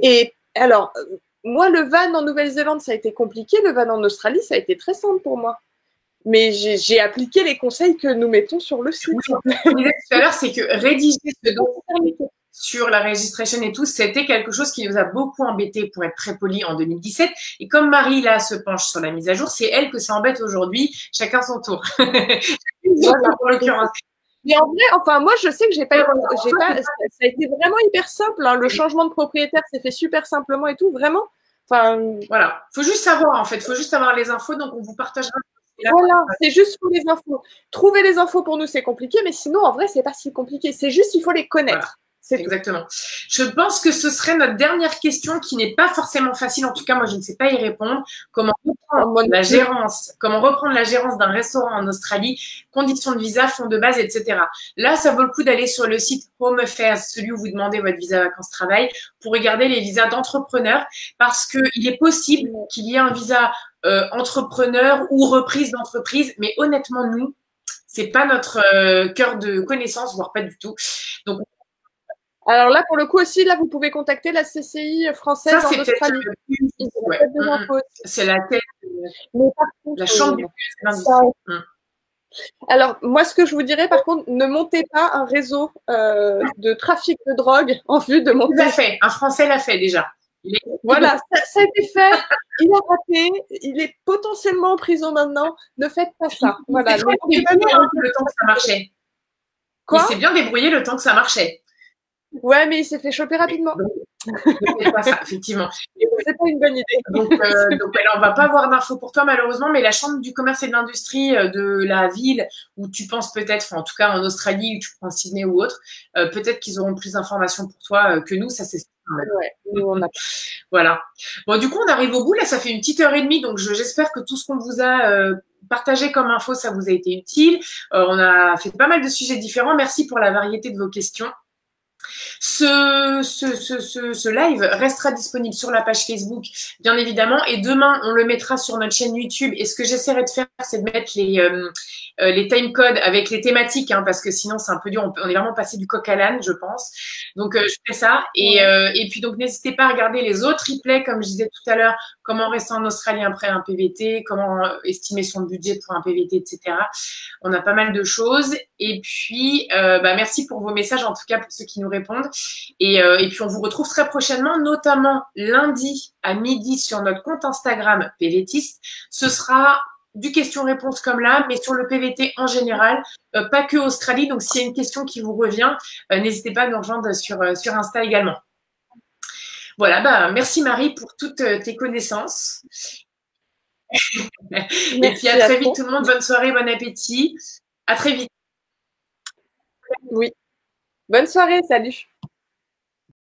S2: Et alors, moi, le van en Nouvelle-Zélande, ça a été compliqué. Le van en Australie, ça a été très simple pour moi. Mais j'ai appliqué les conseils que nous mettons sur le site.
S1: Oui, ce que je disais tout à l'heure, c'est que rédiger ce dossier sur la registration et tout, c'était quelque chose qui nous a beaucoup embêté, pour être très poli, en 2017. Et comme Marie, là, se penche sur la mise à jour, c'est elle que ça embête aujourd'hui. Chacun son tour. Voilà, en l'occurrence.
S2: Mais en vrai, enfin, moi, je sais que ça a été vraiment hyper simple. Hein. Le changement de propriétaire s'est fait super simplement et tout, vraiment. Enfin,
S1: voilà. Faut juste savoir, en fait. Faut juste avoir les infos, donc on vous partagera.
S2: Voilà, c'est juste pour les infos. Trouver les infos pour nous, c'est compliqué, mais sinon, en vrai, c'est pas si compliqué. C'est juste, il faut les connaître. Voilà.
S1: Exactement. Je pense que ce serait notre dernière question qui n'est pas forcément facile. En tout cas, moi, je ne sais pas y répondre. Comment reprendre la gérance d'un restaurant en Australie, conditions de visa, fonds de base, etc. Là, ça vaut le coup d'aller sur le site Home Affairs, celui où vous demandez votre visa vacances-travail, pour regarder les visas d'entrepreneurs, parce qu'il est possible qu'il y ait un visa entrepreneur ou reprise d'entreprise, mais honnêtement, nous, c'est pas notre cœur de connaissance, voire pas du tout. Donc,
S2: alors là, pour le coup aussi, là, vous pouvez contacter la CCI française en Australie.
S1: C'est la tête, la chambre du
S2: Alors, moi, ce que je vous dirais, par contre, ne montez pas un réseau de trafic de drogue en vue de monter.
S1: Il l'a fait, un Français l'a fait déjà.
S2: Voilà, ça a été fait, il a raté, il est potentiellement en prison maintenant. Ne faites pas ça. Voilà.
S1: Il s'est bien débrouillé le temps que ça marchait.
S2: Quoi?
S1: Il s'est bien débrouillé le temps que ça marchait.
S2: Ouais, mais il s'est fait choper rapidement.
S1: Ne faites pas ça, effectivement.
S2: C'est pas une bonne idée.
S1: Donc alors, on va pas avoir d'infos pour toi malheureusement, mais la Chambre du commerce et de l'industrie de la ville où tu penses peut-être, enfin, en tout cas en Australie, où tu prends Sydney ou autre, peut-être qu'ils auront plus d'informations pour toi que nous, ça c'est sûr.
S2: Ouais, nous, on a...
S1: Voilà. Bon, du coup, on arrive au bout. Là, ça fait une petite heure et demie, donc j'espère que tout ce qu'on vous a partagé comme info, ça vous a été utile. On a fait pas mal de sujets différents. Merci pour la variété de vos questions. Ce live restera disponible sur la page Facebook, bien évidemment, et demain, on le mettra sur notre chaîne YouTube. Et ce que j'essaierai de faire, c'est de mettre les time codes avec les thématiques, hein, parce que sinon, c'est un peu dur. On est vraiment passé du coq à l'âne, je pense. Donc, je fais ça. Et puis, donc, n'hésitez pas à regarder les autres replays, comme je disais tout à l'heure, comment rester en Australie après un PVT, comment estimer son budget pour un PVT, etc. On a pas mal de choses. Et puis, merci pour vos messages, en tout cas pour ceux qui nous répondent. Et puis, on vous retrouve très prochainement, notamment lundi à midi sur notre compte Instagram PVTiste. Ce sera du question-réponse comme là, mais sur le PVT en général, pas que Australie. Donc, s'il y a une question qui vous revient, n'hésitez pas à nous rejoindre sur Insta également. Voilà, merci Marie pour toutes tes connaissances. Et puis à très vite tout le monde. Bonne soirée, bon appétit. À très vite.
S2: Oui. Bonne soirée, salut.